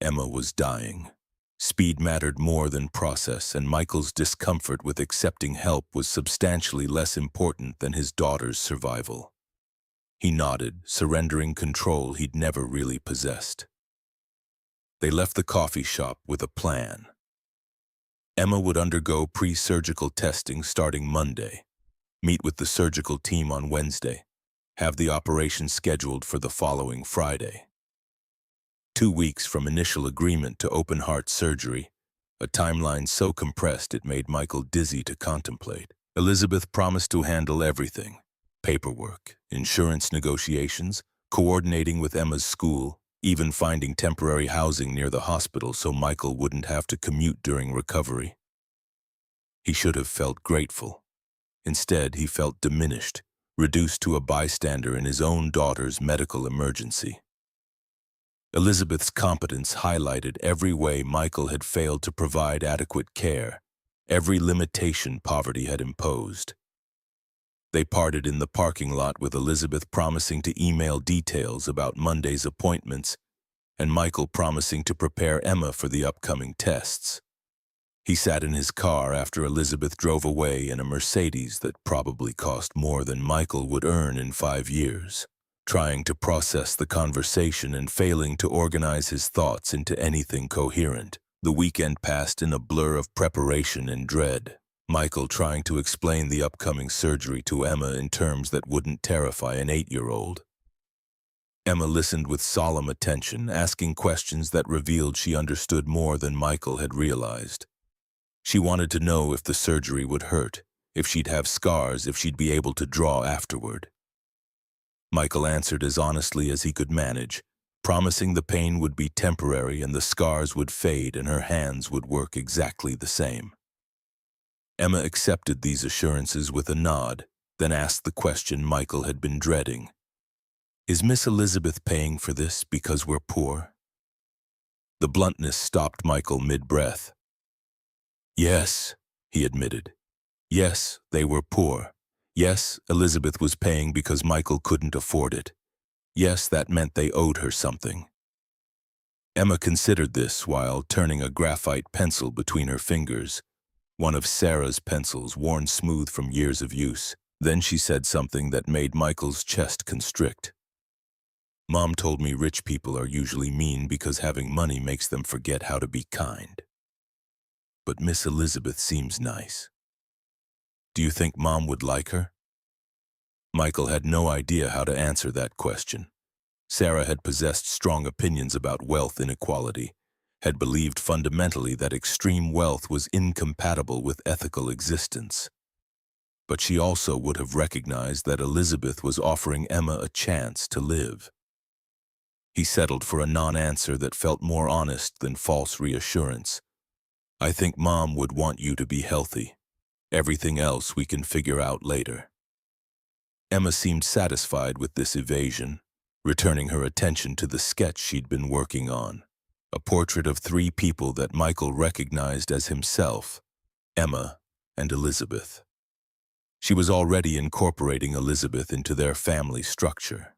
Emma was dying. Speed mattered more than process, and Michael's discomfort with accepting help was substantially less important than his daughter's survival. He nodded, surrendering control he'd never really possessed. They left the coffee shop with a plan. Emma would undergo pre-surgical testing starting Monday, meet with the surgical team on Wednesday, have the operation scheduled for the following Friday. 2 weeks from initial agreement to open-heart surgery, a timeline so compressed it made Michael dizzy to contemplate. Elizabeth promised to handle everything: paperwork, insurance negotiations, coordinating with Emma's school, even finding temporary housing near the hospital so Michael wouldn't have to commute during recovery. He should have felt grateful. Instead, he felt diminished, reduced to a bystander in his own daughter's medical emergency. Elizabeth's competence highlighted every way Michael had failed to provide adequate care, every limitation poverty had imposed. They parted in the parking lot with Elizabeth promising to email details about Monday's appointments and Michael promising to prepare Emma for the upcoming tests. He sat in his car after Elizabeth drove away in a Mercedes that probably cost more than Michael would earn in 5 years, trying to process the conversation and failing to organize his thoughts into anything coherent. The weekend passed in a blur of preparation and dread. Michael trying to explain the upcoming surgery to Emma in terms that wouldn't terrify an 8-year-old. Emma listened with solemn attention, asking questions that revealed she understood more than Michael had realized. She wanted to know if the surgery would hurt, if she'd have scars, if she'd be able to draw afterward. Michael answered as honestly as he could manage, promising the pain would be temporary and the scars would fade and her hands would work exactly the same. Emma accepted these assurances with a nod, then asked the question Michael had been dreading. "Is Miss Elizabeth paying for this because we're poor?" The bluntness stopped Michael mid-breath. "Yes," he admitted. "Yes, they were poor. Yes, Elizabeth was paying because Michael couldn't afford it. Yes, that meant they owed her something." Emma considered this while turning a graphite pencil between her fingers, one of Sarah's pencils worn smooth from years of use. Then she said something that made Michael's chest constrict. "Mom told me rich people are usually mean because having money makes them forget how to be kind. But Miss Elizabeth seems nice. Do you think Mom would like her?" Michael had no idea how to answer that question. Sarah had possessed strong opinions about wealth inequality, had believed fundamentally that extreme wealth was incompatible with ethical existence. But she also would have recognized that Elizabeth was offering Emma a chance to live. He settled for a non-answer that felt more honest than false reassurance. "I think Mom would want you to be healthy. Everything else we can figure out later." Emma seemed satisfied with this evasion, returning her attention to the sketch she'd been working on, a portrait of three people that Michael recognized as himself, Emma and Elizabeth. She was already incorporating Elizabeth into their family structure.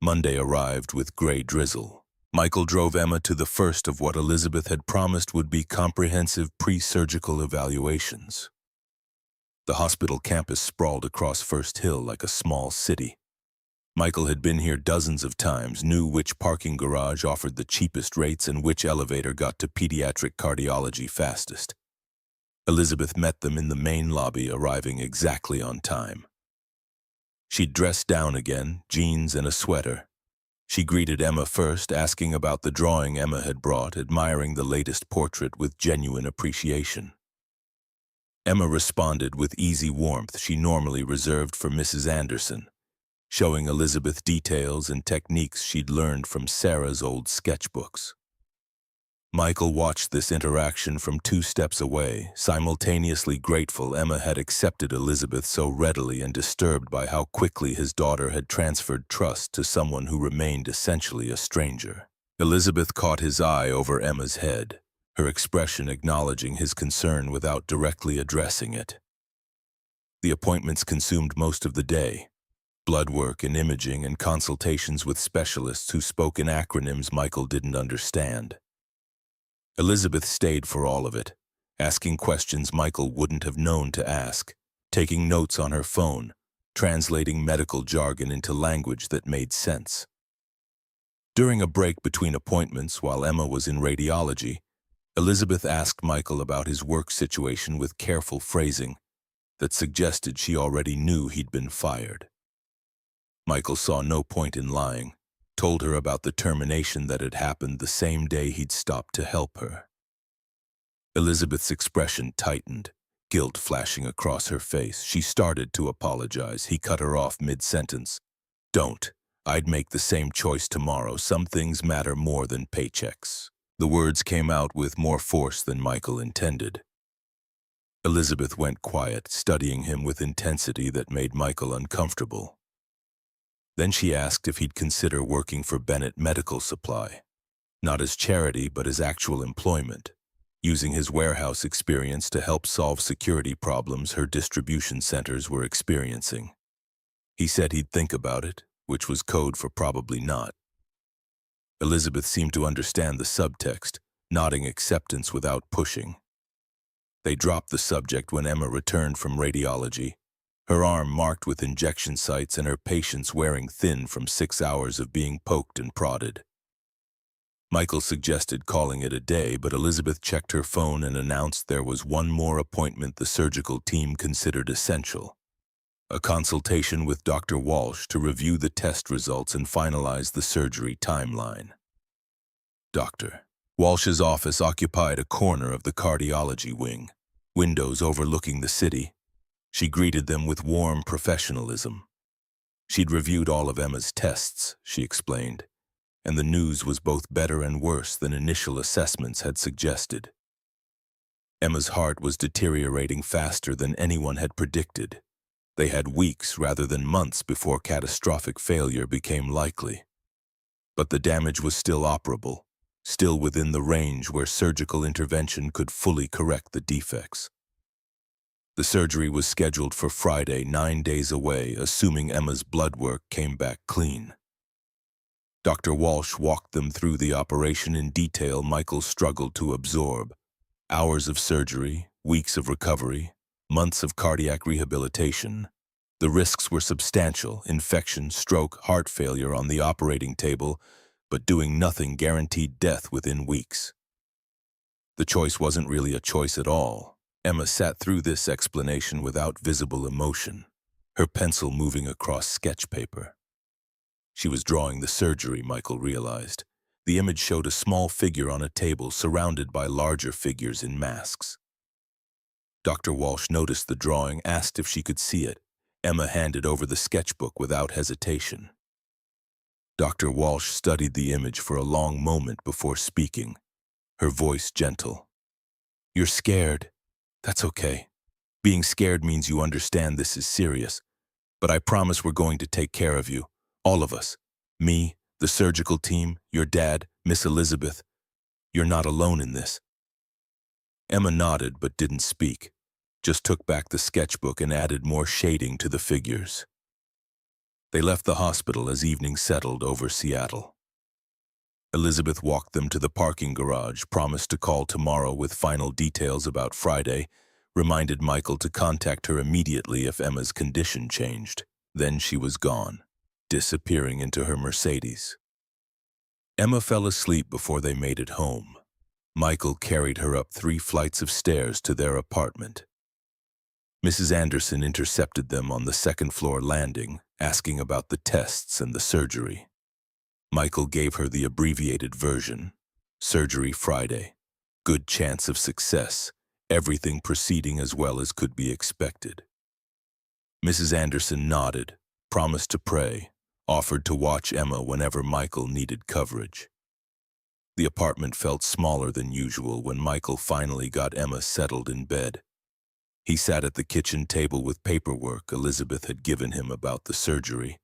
Monday arrived with gray drizzle. Michael drove Emma to the first of what Elizabeth had promised would be comprehensive pre-surgical evaluations. The hospital campus sprawled across First Hill like a small city. Michael had been here dozens of times, knew which parking garage offered the cheapest rates and which elevator got to pediatric cardiology fastest. Elizabeth met them in the main lobby, arriving exactly on time. She'd dressed down again, jeans and a sweater. She greeted Emma first, asking about the drawing Emma had brought, admiring the latest portrait with genuine appreciation. Emma responded with easy warmth she normally reserved for Mrs. Anderson, showing Elizabeth details and techniques she'd learned from Sarah's old sketchbooks. Michael watched this interaction from 2 steps away, simultaneously grateful Emma had accepted Elizabeth so readily and disturbed by how quickly his daughter had transferred trust to someone who remained essentially a stranger. Elizabeth caught his eye over Emma's head, her expression acknowledging his concern without directly addressing it. The appointments consumed most of the day, blood work and imaging and consultations with specialists who spoke in acronyms Michael didn't understand. Elizabeth stayed for all of it, asking questions Michael wouldn't have known to ask, taking notes on her phone, translating medical jargon into language that made sense. During a break between appointments while Emma was in radiology, Elizabeth asked Michael about his work situation with careful phrasing that suggested she already knew he'd been fired. Michael saw no point in lying, told her about the termination that had happened the same day he'd stopped to help her. Elizabeth's expression tightened, guilt flashing across her face. She started to apologize. He cut her off mid-sentence. "Don't. I'd make the same choice tomorrow. Some things matter more than paychecks." The words came out with more force than Michael intended. Elizabeth went quiet, studying him with intensity that made Michael uncomfortable. Then she asked if he'd consider working for Bennett Medical Supply, not as charity but as actual employment, using his warehouse experience to help solve security problems her distribution centers were experiencing. He said he'd think about it, which was code for probably not. Elizabeth seemed to understand the subtext, nodding acceptance without pushing. They dropped the subject when Emma returned from radiology, her arm marked with injection sites and her patience wearing thin from 6 hours of being poked and prodded. Michael suggested calling it a day, but Elizabeth checked her phone and announced there was one more appointment the surgical team considered essential: a consultation with Dr. Walsh to review the test results and finalize the surgery timeline. Dr. Walsh's office occupied a corner of the cardiology wing, windows overlooking the city. She greeted them with warm professionalism. She'd reviewed all of Emma's tests, she explained, and the news was both better and worse than initial assessments had suggested. Emma's heart was deteriorating faster than anyone had predicted. They had weeks rather than months before catastrophic failure became likely. But the damage was still operable, still within the range where surgical intervention could fully correct the defects. The surgery was scheduled for Friday, 9 days away, assuming Emma's blood work came back clean. Dr. Walsh walked them through the operation in detail Michael struggled to absorb. Hours of surgery, weeks of recovery, months of cardiac rehabilitation. The risks were substantial: infection, stroke, heart failure on the operating table, but doing nothing guaranteed death within weeks. The choice wasn't really a choice at all. Emma sat through this explanation without visible emotion, her pencil moving across sketch paper. She was drawing the surgery, Michael realized. The image showed a small figure on a table surrounded by larger figures in masks. Dr. Walsh noticed the drawing, asked if she could see it. Emma handed over the sketchbook without hesitation. Dr. Walsh studied the image for a long moment before speaking, her voice gentle. "You're scared. That's okay. Being scared means you understand this is serious. But I promise we're going to take care of you. All of us. Me, the surgical team, your dad, Miss Elizabeth. You're not alone in this." Emma nodded but didn't speak, just took back the sketchbook and added more shading to the figures. They left the hospital as evening settled over Seattle. Elizabeth walked them to the parking garage, promised to call tomorrow with final details about Friday, reminded Michael to contact her immediately if Emma's condition changed. Then she was gone, disappearing into her Mercedes. Emma fell asleep before they made it home. Michael carried her up 3 flights of stairs to their apartment. Mrs. Anderson intercepted them on the second-floor landing, asking about the tests and the surgery. Michael gave her the abbreviated version. Surgery Friday. Good chance of success. Everything proceeding as well as could be expected. Mrs. Anderson nodded, promised to pray, offered to watch Emma whenever Michael needed coverage. The apartment felt smaller than usual when Michael finally got Emma settled in bed. He sat at the kitchen table with paperwork Elizabeth had given him about the surgery,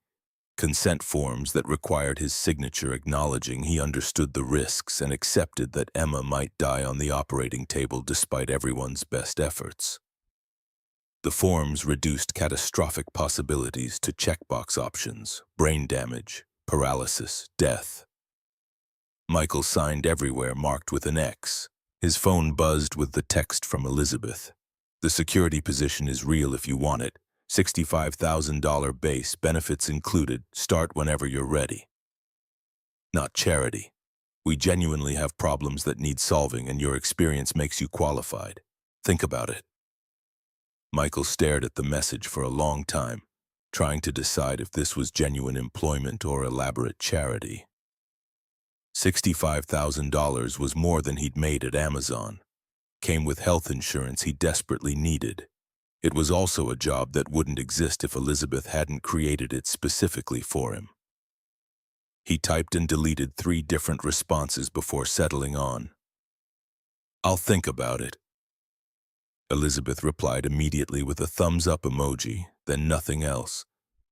consent forms that required his signature acknowledging he understood the risks and accepted that Emma might die on the operating table despite everyone's best efforts. The forms reduced catastrophic possibilities to checkbox options: brain damage, paralysis, death. Michael signed everywhere marked with an X. His phone buzzed with the text from Elizabeth. "The security position is real if you want it. $65,000 base, benefits included. Start whenever you're ready." Not charity. "We genuinely have problems that need solving and your experience makes you qualified. Think about it." Michael stared at the message for a long time, trying to decide if this was genuine employment or elaborate charity. $65,000 was more than he'd made at Amazon. Came with health insurance he desperately needed. It was also a job that wouldn't exist if Elizabeth hadn't created it specifically for him. He typed and deleted 3 different responses before settling on, "I'll think about it." Elizabeth replied immediately with a thumbs-up emoji, then nothing else,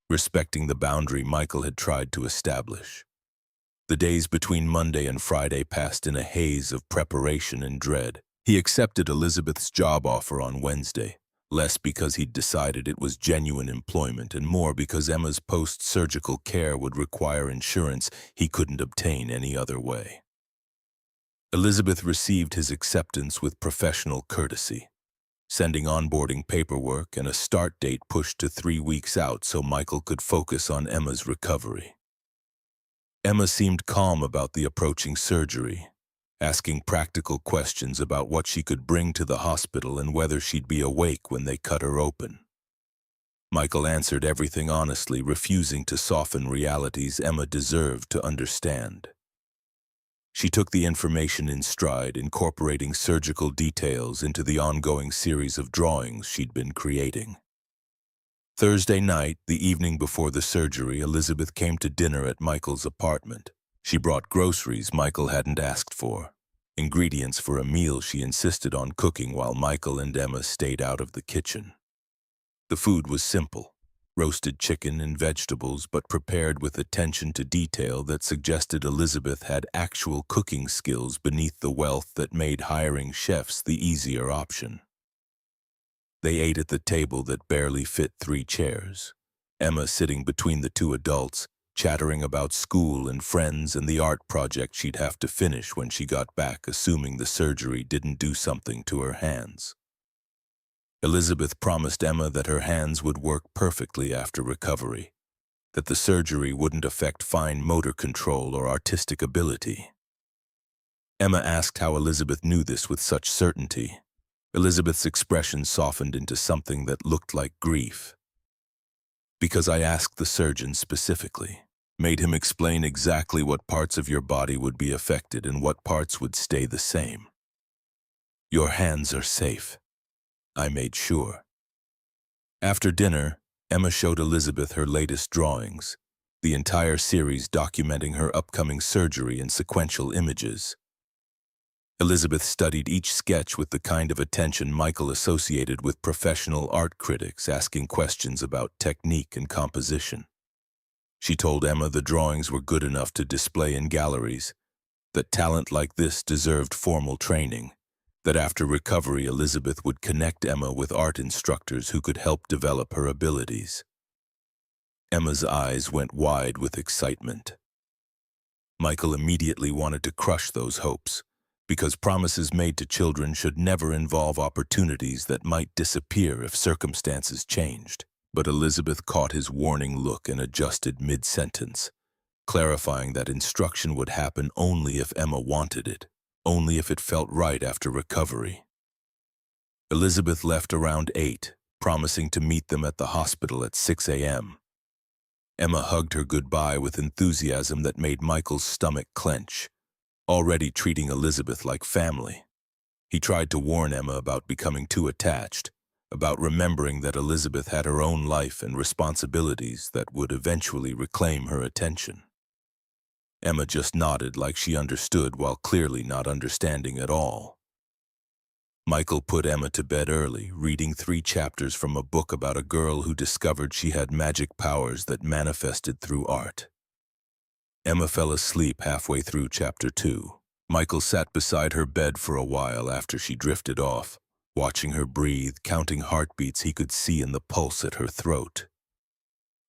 respecting the boundary Michael had tried to establish. The days between Monday and Friday passed in a haze of preparation and dread. He accepted Elizabeth's job offer on Wednesday, less because he'd decided it was genuine employment and more because Emma's post-surgical care would require insurance he couldn't obtain any other way. Elizabeth received his acceptance with professional courtesy, sending onboarding paperwork and a start date pushed to 3 weeks out so Michael could focus on Emma's recovery. Emma seemed calm about the approaching surgery, asking practical questions about what she could bring to the hospital and whether she'd be awake when they cut her open. Michael answered everything honestly, refusing to soften realities Emma deserved to understand. She took the information in stride, incorporating surgical details into the ongoing series of drawings she'd been creating. Thursday night, the evening before the surgery, Elizabeth came to dinner at Michael's apartment. She brought groceries Michael hadn't asked for, ingredients for a meal she insisted on cooking while Michael and Emma stayed out of the kitchen. The food was simple, roasted chicken and vegetables, but prepared with attention to detail that suggested Elizabeth had actual cooking skills beneath the wealth that made hiring chefs the easier option. They ate at the table that barely fit 3 chairs, Emma sitting between the 2 adults, chattering about school and friends and the art project she'd have to finish when she got back, assuming the surgery didn't do something to her hands. Elizabeth promised Emma that her hands would work perfectly after recovery, that the surgery wouldn't affect fine motor control or artistic ability. Emma asked how Elizabeth knew this with such certainty. Elizabeth's expression softened into something that looked like grief. "Because I asked the surgeon specifically, made him explain exactly what parts of your body would be affected and what parts would stay the same. Your hands are safe." I made sure. After dinner, Emma showed Elizabeth her latest drawings, the entire series documenting her upcoming surgery in sequential images. Elizabeth studied each sketch with the kind of attention Michael associated with professional art critics asking questions about technique and composition. She told Emma the drawings were good enough to display in galleries, that talent like this deserved formal training, that after recovery Elizabeth would connect Emma with art instructors who could help develop her abilities. Emma's eyes went wide with excitement. Michael immediately wanted to crush those hopes, because promises made to children should never involve opportunities that might disappear if circumstances changed. But Elizabeth caught his warning look and adjusted mid-sentence, clarifying that instruction would happen only if Emma wanted it, only if it felt right after recovery. Elizabeth left around 8, promising to meet them at the hospital at 6 a.m. Emma hugged her goodbye with enthusiasm that made Michael's stomach clench, already treating Elizabeth like family. He tried to warn Emma about becoming too attached, about remembering that Elizabeth had her own life and responsibilities that would eventually reclaim her attention. Emma just nodded like she understood while clearly not understanding at all. Michael put Emma to bed early, reading 3 chapters from a book about a girl who discovered she had magic powers that manifested through art. Emma fell asleep halfway through chapter 2. Michael sat beside her bed for a while after she drifted off, watching her breathe, counting heartbeats he could see in the pulse at her throat,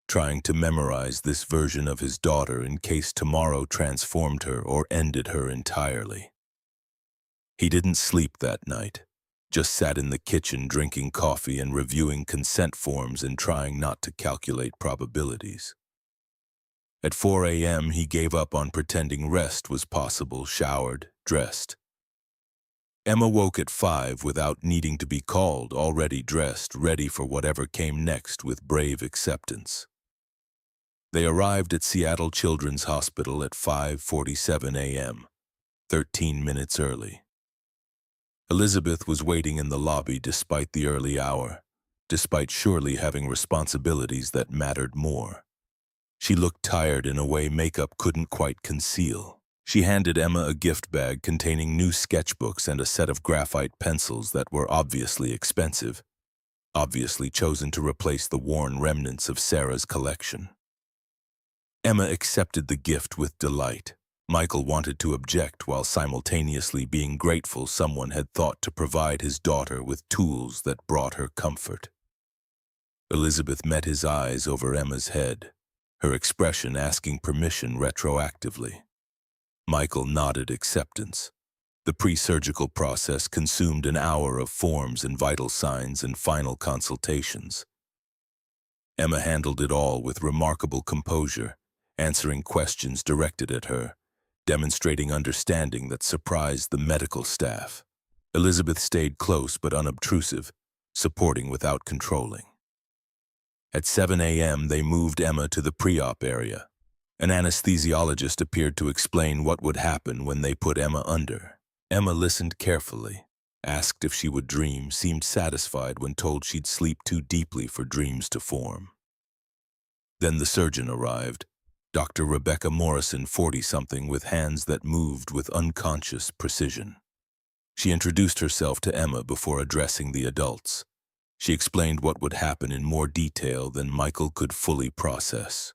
trying to memorize this version of his daughter in case tomorrow transformed her or ended her entirely. He didn't sleep that night, just sat in the kitchen drinking coffee and reviewing consent forms and trying not to calculate probabilities. At 4 a.m., he gave up on pretending rest was possible, showered, dressed. Emma woke at 5 without needing to be called, already dressed, ready for whatever came next with brave acceptance. They arrived at Seattle Children's Hospital at 5:47 a.m., 13 minutes early. Elizabeth was waiting in the lobby despite the early hour, despite surely having responsibilities that mattered more. She looked tired in a way makeup couldn't quite conceal. She handed Emma a gift bag containing new sketchbooks and a set of graphite pencils that were obviously expensive, obviously chosen to replace the worn remnants of Sarah's collection. Emma accepted the gift with delight. Michael wanted to object while simultaneously being grateful someone had thought to provide his daughter with tools that brought her comfort. Elizabeth met his eyes over Emma's head, her expression asking permission retroactively. Michael nodded acceptance. The pre-surgical process consumed an hour of forms and vital signs and final consultations. Emma handled it all with remarkable composure, answering questions directed at her, demonstrating understanding that surprised the medical staff. Elizabeth stayed close but unobtrusive, supporting without controlling. At 7 a.m., they moved Emma to the pre-op area. An anesthesiologist appeared to explain what would happen when they put Emma under. Emma listened carefully, asked if she would dream, seemed satisfied when told she'd sleep too deeply for dreams to form. Then the surgeon arrived, Dr. Rebecca Morrison, 40-something, with hands that moved with unconscious precision. She introduced herself to Emma before addressing the adults. She explained what would happen in more detail than Michael could fully process,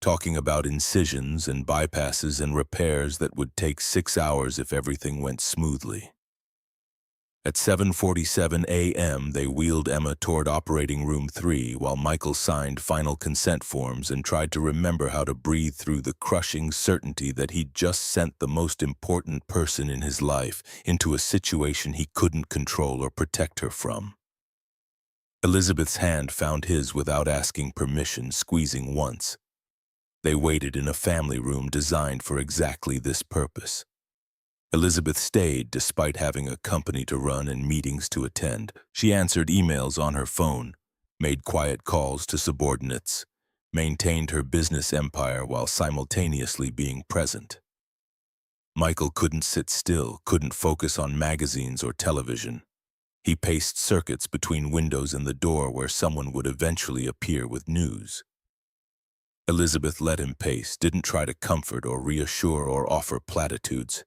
talking about incisions and bypasses and repairs that would take 6 hours if everything went smoothly. At 7:47 a.m., they wheeled Emma toward operating room 3 while Michael signed final consent forms and tried to remember how to breathe through the crushing certainty that he'd just sent the most important person in his life into a situation he couldn't control or protect her from. Elizabeth's hand found his without asking permission, squeezing once. They waited in a family room designed for exactly this purpose. Elizabeth stayed despite having a company to run and meetings to attend. She answered emails on her phone, made quiet calls to subordinates, maintained her business empire while simultaneously being present. Michael couldn't sit still, couldn't focus on magazines or television. He paced circuits between windows and the door where someone would eventually appear with news. Elizabeth let him pace, didn't try to comfort or reassure or offer platitudes.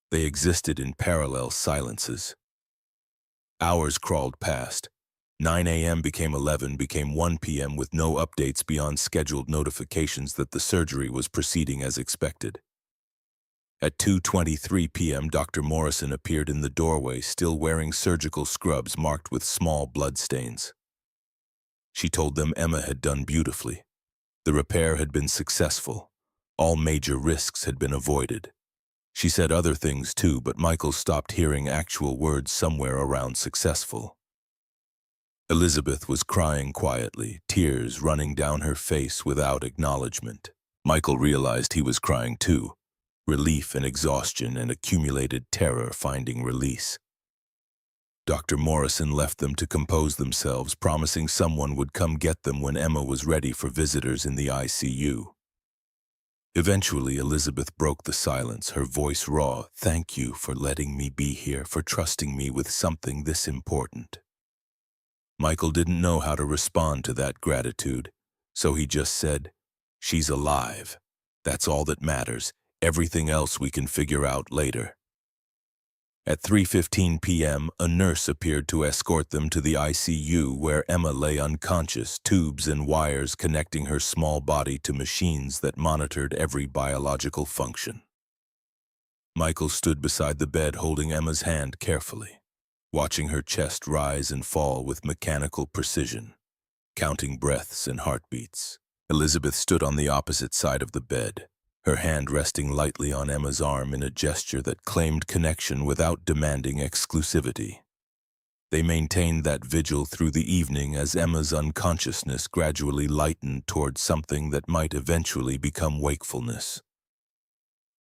They existed in parallel silences. Hours crawled past. 9 a.m. became 11, became 1 p.m. with no updates beyond scheduled notifications that the surgery was proceeding as expected. At 2:23 p.m., Dr. Morrison appeared in the doorway, still wearing surgical scrubs marked with small bloodstains. She told them Emma had done beautifully. The repair had been successful. All major risks had been avoided. She said other things too, but Michael stopped hearing actual words somewhere around successful. Elizabeth was crying quietly, tears running down her face without acknowledgement. Michael realized he was crying too, relief and exhaustion and accumulated terror finding release. Dr. Morrison left them to compose themselves, promising someone would come get them when Emma was ready for visitors in the ICU. Eventually, Elizabeth broke the silence, her voice raw. "Thank you for letting me be here, for trusting me with something this important." Michael didn't know how to respond to that gratitude, so he just said, "She's alive. That's all that matters. Everything else we can figure out later." At 3:15 p.m., a nurse appeared to escort them to the ICU where Emma lay unconscious, tubes and wires connecting her small body to machines that monitored every biological function. Michael stood beside the bed holding Emma's hand carefully, watching her chest rise and fall with mechanical precision, counting breaths and heartbeats. Elizabeth stood on the opposite side of the bed, her hand resting lightly on Emma's arm in a gesture that claimed connection without demanding exclusivity. They maintained that vigil through the evening as Emma's unconsciousness gradually lightened toward something that might eventually become wakefulness.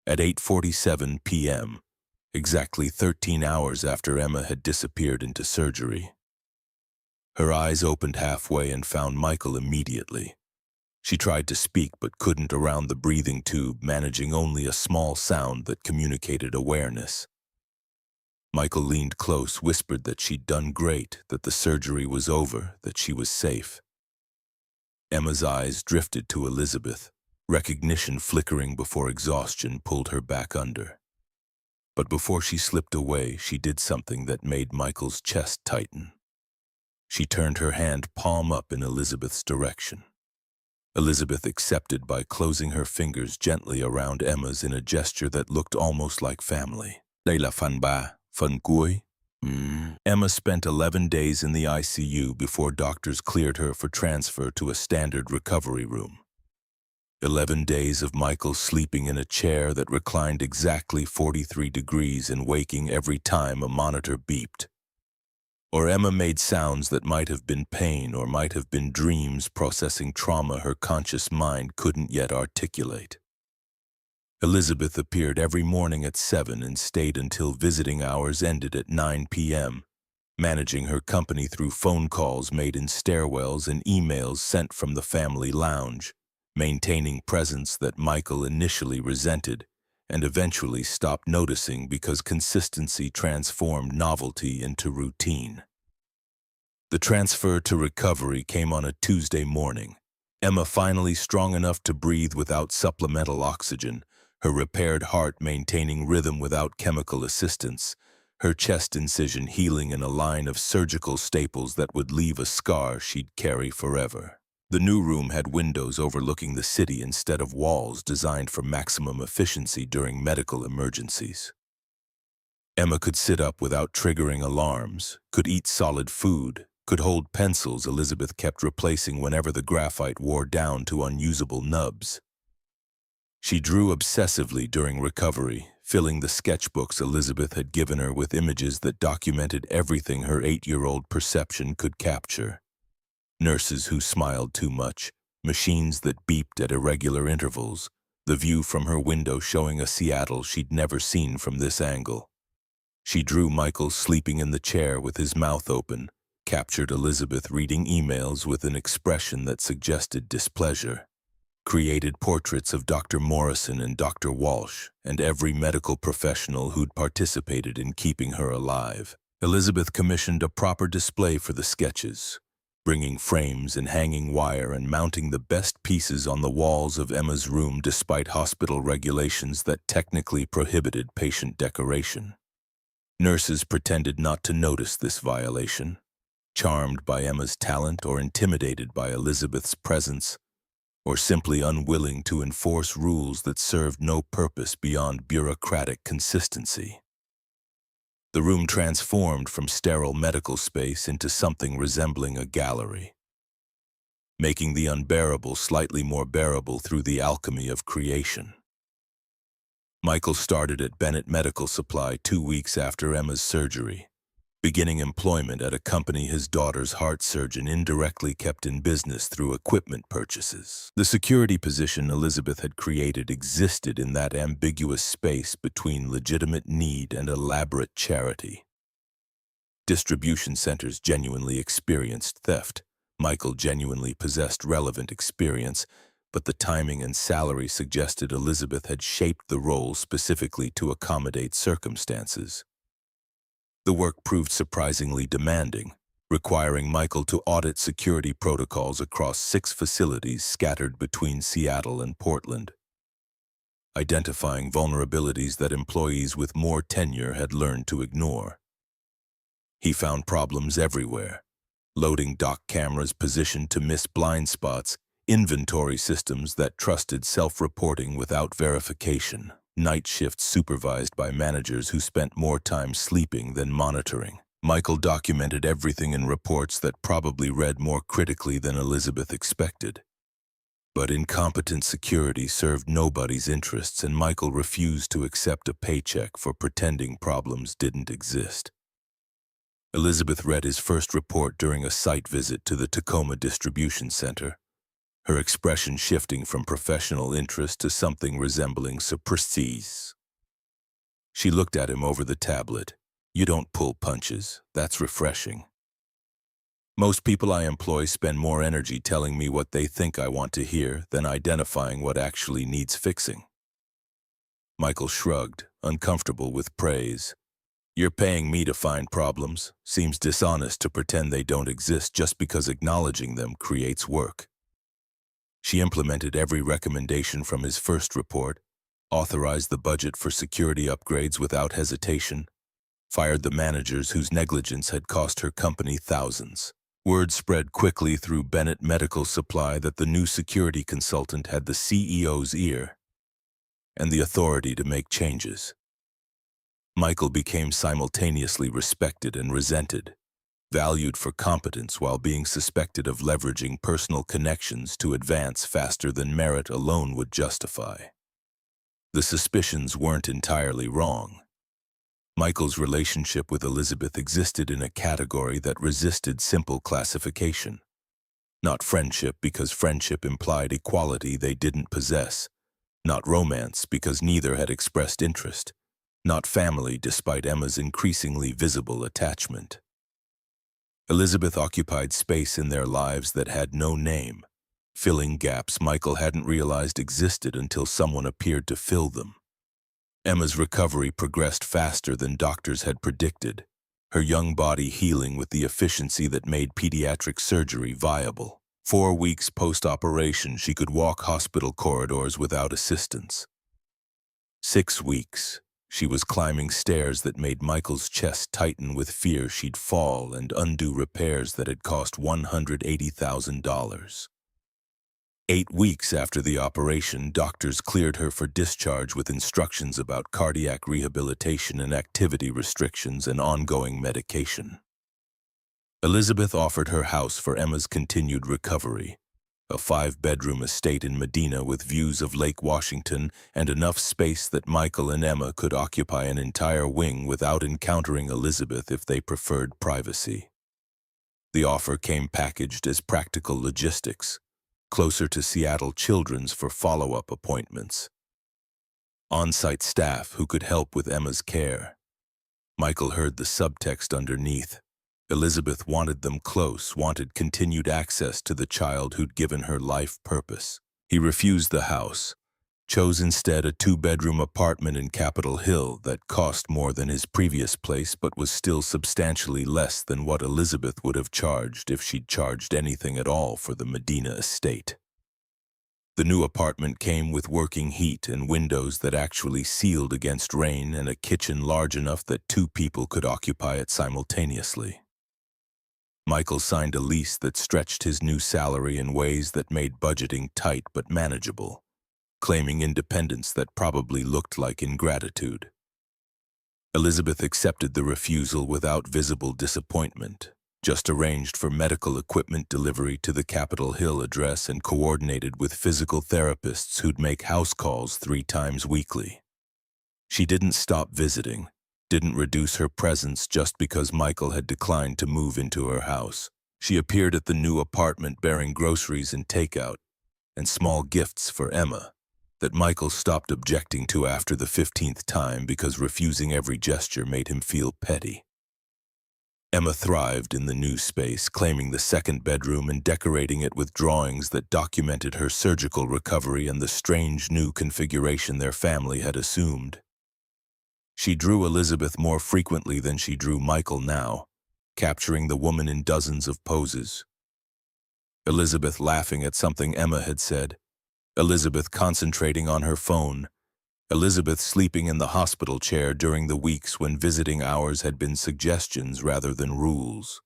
At 8:47 p.m., exactly 13 hours after Emma had disappeared into surgery, her eyes opened halfway and found Michael immediately. She tried to speak but couldn't around the breathing tube, managing only a small sound that communicated awareness. Michael leaned close, whispered that she'd done great, that the surgery was over, that she was safe. Emma's eyes drifted to Elizabeth, recognition flickering before exhaustion pulled her back under. But before she slipped away, she did something that made Michael's chest tighten. She turned her hand palm up in Elizabeth's direction. Elizabeth accepted by closing her fingers gently around Emma's in a gesture that looked almost like family. "Đây là phần ba, phần cuối." Emma spent 11 days in the ICU before doctors cleared her for transfer to a standard recovery room. 11 days of Michael sleeping in a chair that reclined exactly 43 degrees and waking every time a monitor beeped. Or Emma made sounds that might have been pain or might have been dreams processing trauma her conscious mind couldn't yet articulate. Elizabeth appeared every morning at 7 and stayed until visiting hours ended at 9 p.m., managing her company through phone calls made in stairwells and emails sent from the family lounge, maintaining presence that Michael initially resented and eventually stopped noticing because consistency transformed novelty into routine. The transfer to recovery came on a Tuesday morning. Emma finally strong enough to breathe without supplemental oxygen, her repaired heart maintaining rhythm without chemical assistance, her chest incision healing in a line of surgical staples that would leave a scar she'd carry forever. The new room had windows overlooking the city instead of walls designed for maximum efficiency during medical emergencies. Emma could sit up without triggering alarms, could eat solid food, could hold pencils Elizabeth kept replacing whenever the graphite wore down to unusable nubs. She drew obsessively during recovery, filling the sketchbooks Elizabeth had given her with images that documented everything her 8-year-old perception could capture. Nurses who smiled too much, machines that beeped at irregular intervals, the view from her window showing a Seattle she'd never seen from this angle. She drew Michael sleeping in the chair with his mouth open, captured Elizabeth reading emails with an expression that suggested displeasure, created portraits of Dr. Morrison and Dr. Walsh and every medical professional who'd participated in keeping her alive. Elizabeth commissioned a proper display for the sketches, bringing frames and hanging wire and mounting the best pieces on the walls of Emma's room despite hospital regulations that technically prohibited patient decoration. Nurses pretended not to notice this violation, charmed by Emma's talent or intimidated by Elizabeth's presence, or simply unwilling to enforce rules that served no purpose beyond bureaucratic consistency. The room transformed from sterile medical space into something resembling a gallery, making the unbearable slightly more bearable through the alchemy of creation. Michael started at Bennett Medical Supply 2 weeks after Emma's surgery, beginning employment at a company his daughter's heart surgeon indirectly kept in business through equipment purchases. The security position Elizabeth had created existed in that ambiguous space between legitimate need and elaborate charity. Distribution centers genuinely experienced theft. Michael genuinely possessed relevant experience, but the timing and salary suggested Elizabeth had shaped the role specifically to accommodate circumstances. The work proved surprisingly demanding, requiring Michael to audit security protocols across 6 facilities scattered between Seattle and Portland, identifying vulnerabilities that employees with more tenure had learned to ignore. He found problems everywhere: loading dock cameras positioned to miss blind spots, inventory systems that trusted self-reporting without verification, night shifts supervised by managers who spent more time sleeping than monitoring. Michael documented everything in reports that probably read more critically than Elizabeth expected. But incompetent security served nobody's interests, and Michael refused to accept a paycheck for pretending problems didn't exist. Elizabeth read his first report during a site visit to the Tacoma Distribution Center, her expression shifting from professional interest to something resembling surprise. She looked at him over the tablet. "You don't pull punches. That's refreshing. Most people I employ spend more energy telling me what they think I want to hear than identifying what actually needs fixing." Michael shrugged, uncomfortable with praise. "You're paying me to find problems. Seems dishonest to pretend they don't exist just because acknowledging them creates work." She implemented every recommendation from his first report, authorized the budget for security upgrades without hesitation, fired the managers whose negligence had cost her company thousands. Word spread quickly through Bennett Medical Supply that the new security consultant had the CEO's ear and the authority to make changes. Michael became simultaneously respected and resented, valued for competence while being suspected of leveraging personal connections to advance faster than merit alone would justify. The suspicions weren't entirely wrong. Michael's relationship with Elizabeth existed in a category that resisted simple classification. Not friendship because friendship implied equality they didn't possess. Not romance because neither had expressed interest. Not family despite Emma's increasingly visible attachment. Elizabeth occupied space in their lives that had no name, filling gaps Michael hadn't realized existed until someone appeared to fill them. Emma's recovery progressed faster than doctors had predicted, her young body healing with the efficiency that made pediatric surgery viable. 4 weeks post-operation, she could walk hospital corridors without assistance. 6 weeks. She was climbing stairs that made Michael's chest tighten with fear she'd fall and undo repairs that had cost $180,000. 8 weeks after the operation, doctors cleared her for discharge with instructions about cardiac rehabilitation and activity restrictions and ongoing medication. Elizabeth offered her house for Emma's continued recovery, a 5-bedroom estate in Medina with views of Lake Washington and enough space that Michael and Emma could occupy an entire wing without encountering Elizabeth if they preferred privacy. The offer came packaged as practical logistics, closer to Seattle Children's for follow-up appointments. On-site staff who could help with Emma's care. Michael heard the subtext underneath. Elizabeth wanted them close, wanted continued access to the child who'd given her life purpose. He refused the house, chose instead a two-bedroom apartment in Capitol Hill that cost more than his previous place but was still substantially less than what Elizabeth would have charged if she'd charged anything at all for the Medina estate. The new apartment came with working heat and windows that actually sealed against rain and a kitchen large enough that two people could occupy it simultaneously. Michael signed a lease that stretched his new salary in ways that made budgeting tight but manageable, claiming independence that probably looked like ingratitude. Elizabeth accepted the refusal without visible disappointment, just arranged for medical equipment delivery to the Capitol Hill address and coordinated with physical therapists who'd make house calls 3 times weekly. She didn't stop visiting, didn't reduce her presence just because Michael had declined to move into her house. She appeared at the new apartment bearing groceries and takeout, and small gifts for Emma, that Michael stopped objecting to after the 15th time because refusing every gesture made him feel petty. Emma thrived in the new space, claiming the second bedroom and decorating it with drawings that documented her surgical recovery and the strange new configuration their family had assumed. She drew Elizabeth more frequently than she drew Michael now, capturing the woman in dozens of poses. Elizabeth laughing at something Emma had said, Elizabeth concentrating on her phone, Elizabeth sleeping in the hospital chair during the weeks when visiting hours had been suggestions rather than rules.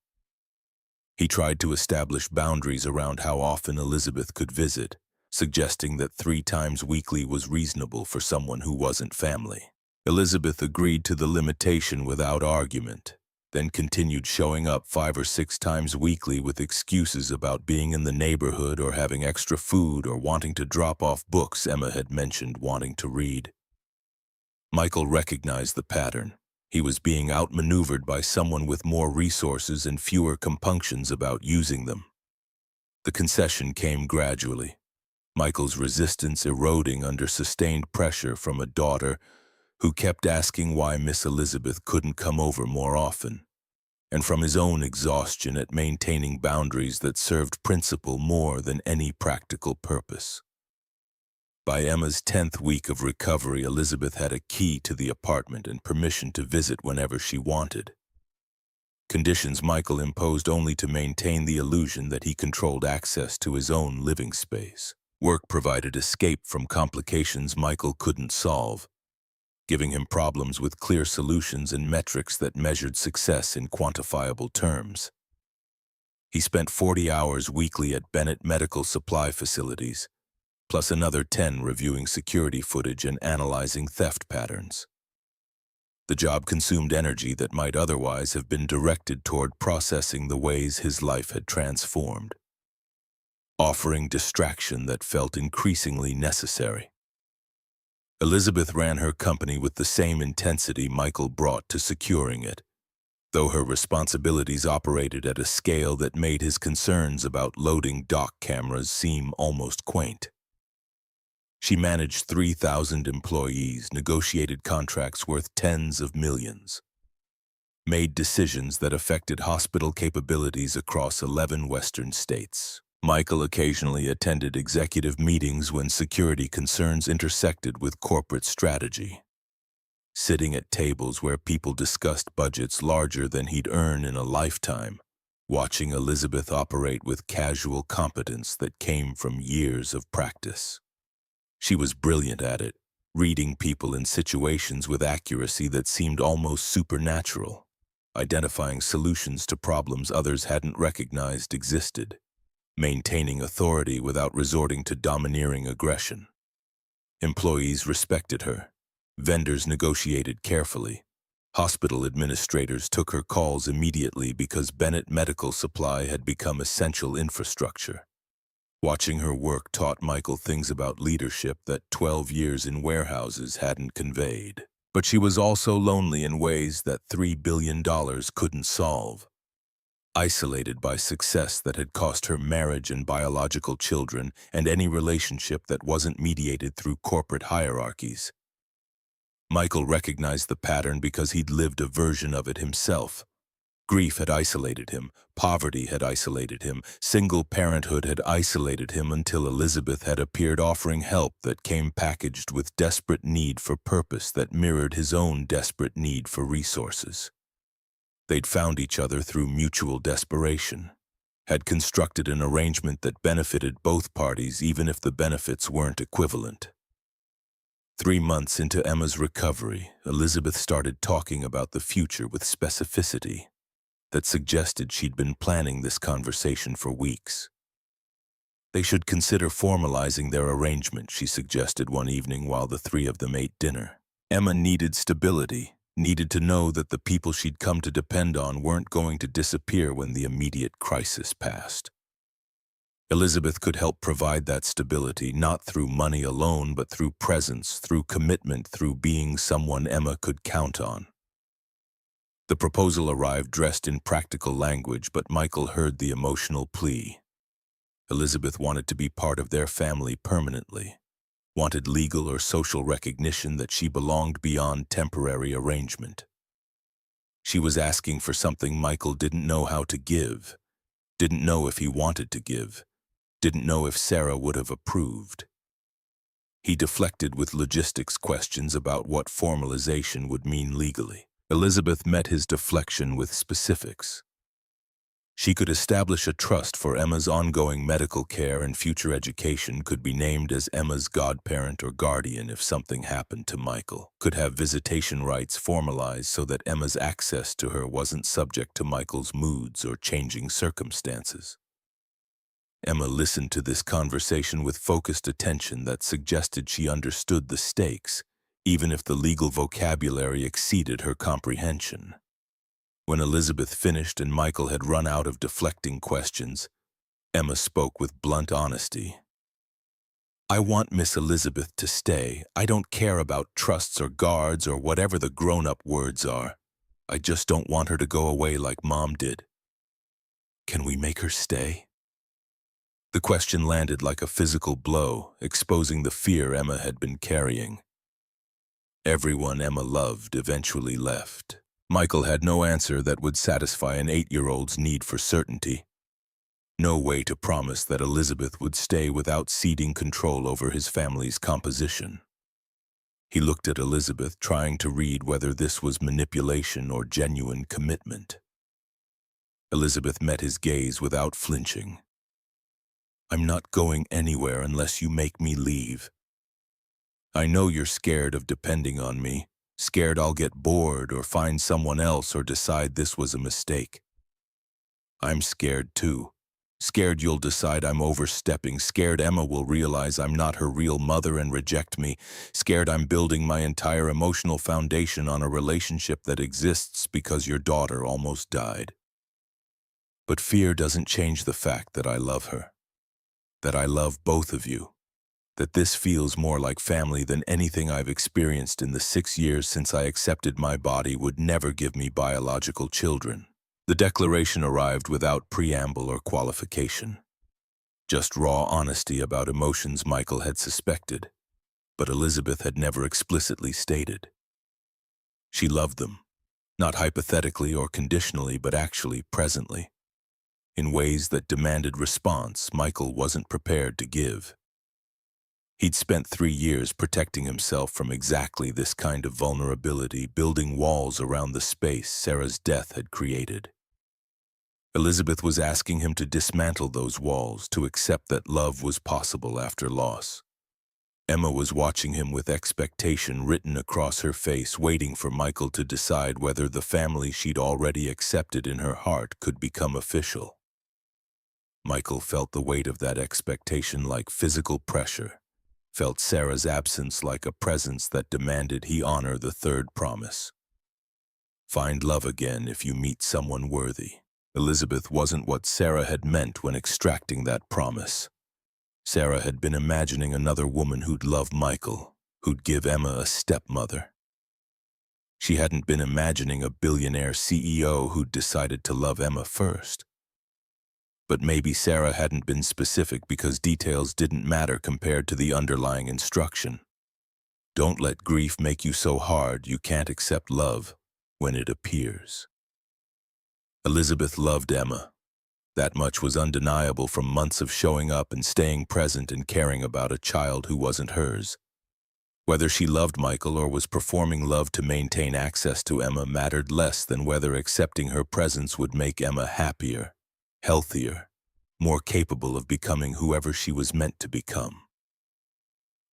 He tried to establish boundaries around how often Elizabeth could visit, suggesting that 3 times weekly was reasonable for someone who wasn't family. Elizabeth agreed to the limitation without argument, then continued showing up 5 or 6 times weekly with excuses about being in the neighborhood or having extra food or wanting to drop off books Emma had mentioned wanting to read. Michael recognized the pattern. He was being outmaneuvered by someone with more resources and fewer compunctions about using them. The concession came gradually, Michael's resistance eroding under sustained pressure from a daughter who kept asking why Miss Elizabeth couldn't come over more often, and from his own exhaustion at maintaining boundaries that served principle more than any practical purpose. By Emma's 10th week of recovery, Elizabeth had a key to the apartment and permission to visit whenever she wanted. Conditions Michael imposed only to maintain the illusion that he controlled access to his own living space. Work provided escape from complications Michael couldn't solve, giving him problems with clear solutions and metrics that measured success in quantifiable terms. He spent 40 hours weekly at Bennett Medical Supply Facilities, plus another 10 reviewing security footage and analyzing theft patterns. The job consumed energy that might otherwise have been directed toward processing the ways his life had transformed, offering distraction that felt increasingly necessary. Elizabeth ran her company with the same intensity Michael brought to securing it, though her responsibilities operated at a scale that made his concerns about loading dock cameras seem almost quaint. She managed 3,000 employees, negotiated contracts worth tens of millions, made decisions that affected hospital capabilities across 11 Western states. Michael occasionally attended executive meetings when security concerns intersected with corporate strategy, sitting at tables where people discussed budgets larger than he'd earn in a lifetime, watching Elizabeth operate with casual competence that came from years of practice. She was brilliant at it, reading people in situations with accuracy that seemed almost supernatural, identifying solutions to problems others hadn't recognized existed, maintaining authority without resorting to domineering aggression. Employees respected her. Vendors negotiated carefully. Hospital administrators took her calls immediately because Bennett Medical Supply had become essential infrastructure. Watching her work taught Michael things about leadership that 12 years in warehouses hadn't conveyed. But she was also lonely in ways that $3 billion couldn't solve. Isolated by success that had cost her marriage and biological children and any relationship that wasn't mediated through corporate hierarchies. Michael recognized the pattern because he'd lived a version of it himself, Grief had isolated him, poverty had isolated him, single parenthood had isolated him until Elizabeth had appeared offering help that came packaged with desperate need for purpose that mirrored his own desperate need for resources. They'd found each other through mutual desperation, had constructed an arrangement that benefited both parties even if the benefits weren't equivalent. 3 months into Emma's recovery, Elizabeth started talking about the future with specificity that suggested she'd been planning this conversation for weeks. They should consider formalizing their arrangement, she suggested one evening while the three of them ate dinner. Emma needed stability, needed to know that the people she'd come to depend on weren't going to disappear when the immediate crisis passed. Elizabeth could help provide that stability, not through money alone, but through presence, through commitment, through being someone Emma could count on. The proposal arrived dressed in practical language, but Michael heard the emotional plea. Elizabeth wanted to be part of their family permanently, wanted legal or social recognition that she belonged beyond temporary arrangement. She was asking for something Michael didn't know how to give, didn't know if he wanted to give, didn't know if Sarah would have approved. He deflected with logistics questions about what formalization would mean legally. Elizabeth met his deflection with specifics. She could establish a trust for Emma's ongoing medical care, and future education could be named as Emma's godparent or guardian if something happened to Michael, could have visitation rights formalized so that Emma's access to her wasn't subject to Michael's moods or changing circumstances. Emma listened to this conversation with focused attention that suggested she understood the stakes, even if the legal vocabulary exceeded her comprehension. When Elizabeth finished and Michael had run out of deflecting questions, Emma spoke with blunt honesty. "I want Miss Elizabeth to stay. I don't care about trusts or guards or whatever the grown-up words are. I just don't want her to go away like Mom did. Can we make her stay?" The question landed like a physical blow, exposing the fear Emma had been carrying. Everyone Emma loved eventually left. Michael had no answer that would satisfy an 8-year-old's need for certainty. No way to promise that Elizabeth would stay without ceding control over his family's composition. He looked at Elizabeth, trying to read whether this was manipulation or genuine commitment. Elizabeth met his gaze without flinching. "I'm not going anywhere unless you make me leave. I know you're scared of depending on me, scared I'll get bored or find someone else or decide this was a mistake. I'm scared too. Scared you'll decide I'm overstepping, scared Emma will realize I'm not her real mother and reject me, scared I'm building my entire emotional foundation on a relationship that exists because your daughter almost died. But fear doesn't change the fact that I love her, that I love both of you, that this feels more like family than anything I've experienced in the 6 years since I accepted my body would never give me biological children." The declaration arrived without preamble or qualification. Just raw honesty about emotions Michael had suspected, but Elizabeth had never explicitly stated. She loved them, not hypothetically or conditionally, but actually presently, in ways that demanded response Michael wasn't prepared to give. He'd spent 3 years protecting himself from exactly this kind of vulnerability, building walls around the space Sarah's death had created. Elizabeth was asking him to dismantle those walls, to accept that love was possible after loss. Emma was watching him with expectation written across her face, waiting for Michael to decide whether the family she'd already accepted in her heart could become official. Michael felt the weight of that expectation like physical pressure, felt Sarah's absence like a presence that demanded he honor the third promise. Find love again if you meet someone worthy. Elizabeth wasn't what Sarah had meant when extracting that promise. Sarah had been imagining another woman who'd love Michael, who'd give Emma a stepmother. She hadn't been imagining a billionaire CEO who'd decided to love Emma first. But maybe Sarah hadn't been specific because details didn't matter compared to the underlying instruction. Don't let grief make you so hard you can't accept love when it appears. Elizabeth loved Emma. That much was undeniable from months of showing up and staying present and caring about a child who wasn't hers. Whether she loved Michael or was performing love to maintain access to Emma mattered less than whether accepting her presence would make Emma happier, healthier, more capable of becoming whoever she was meant to become.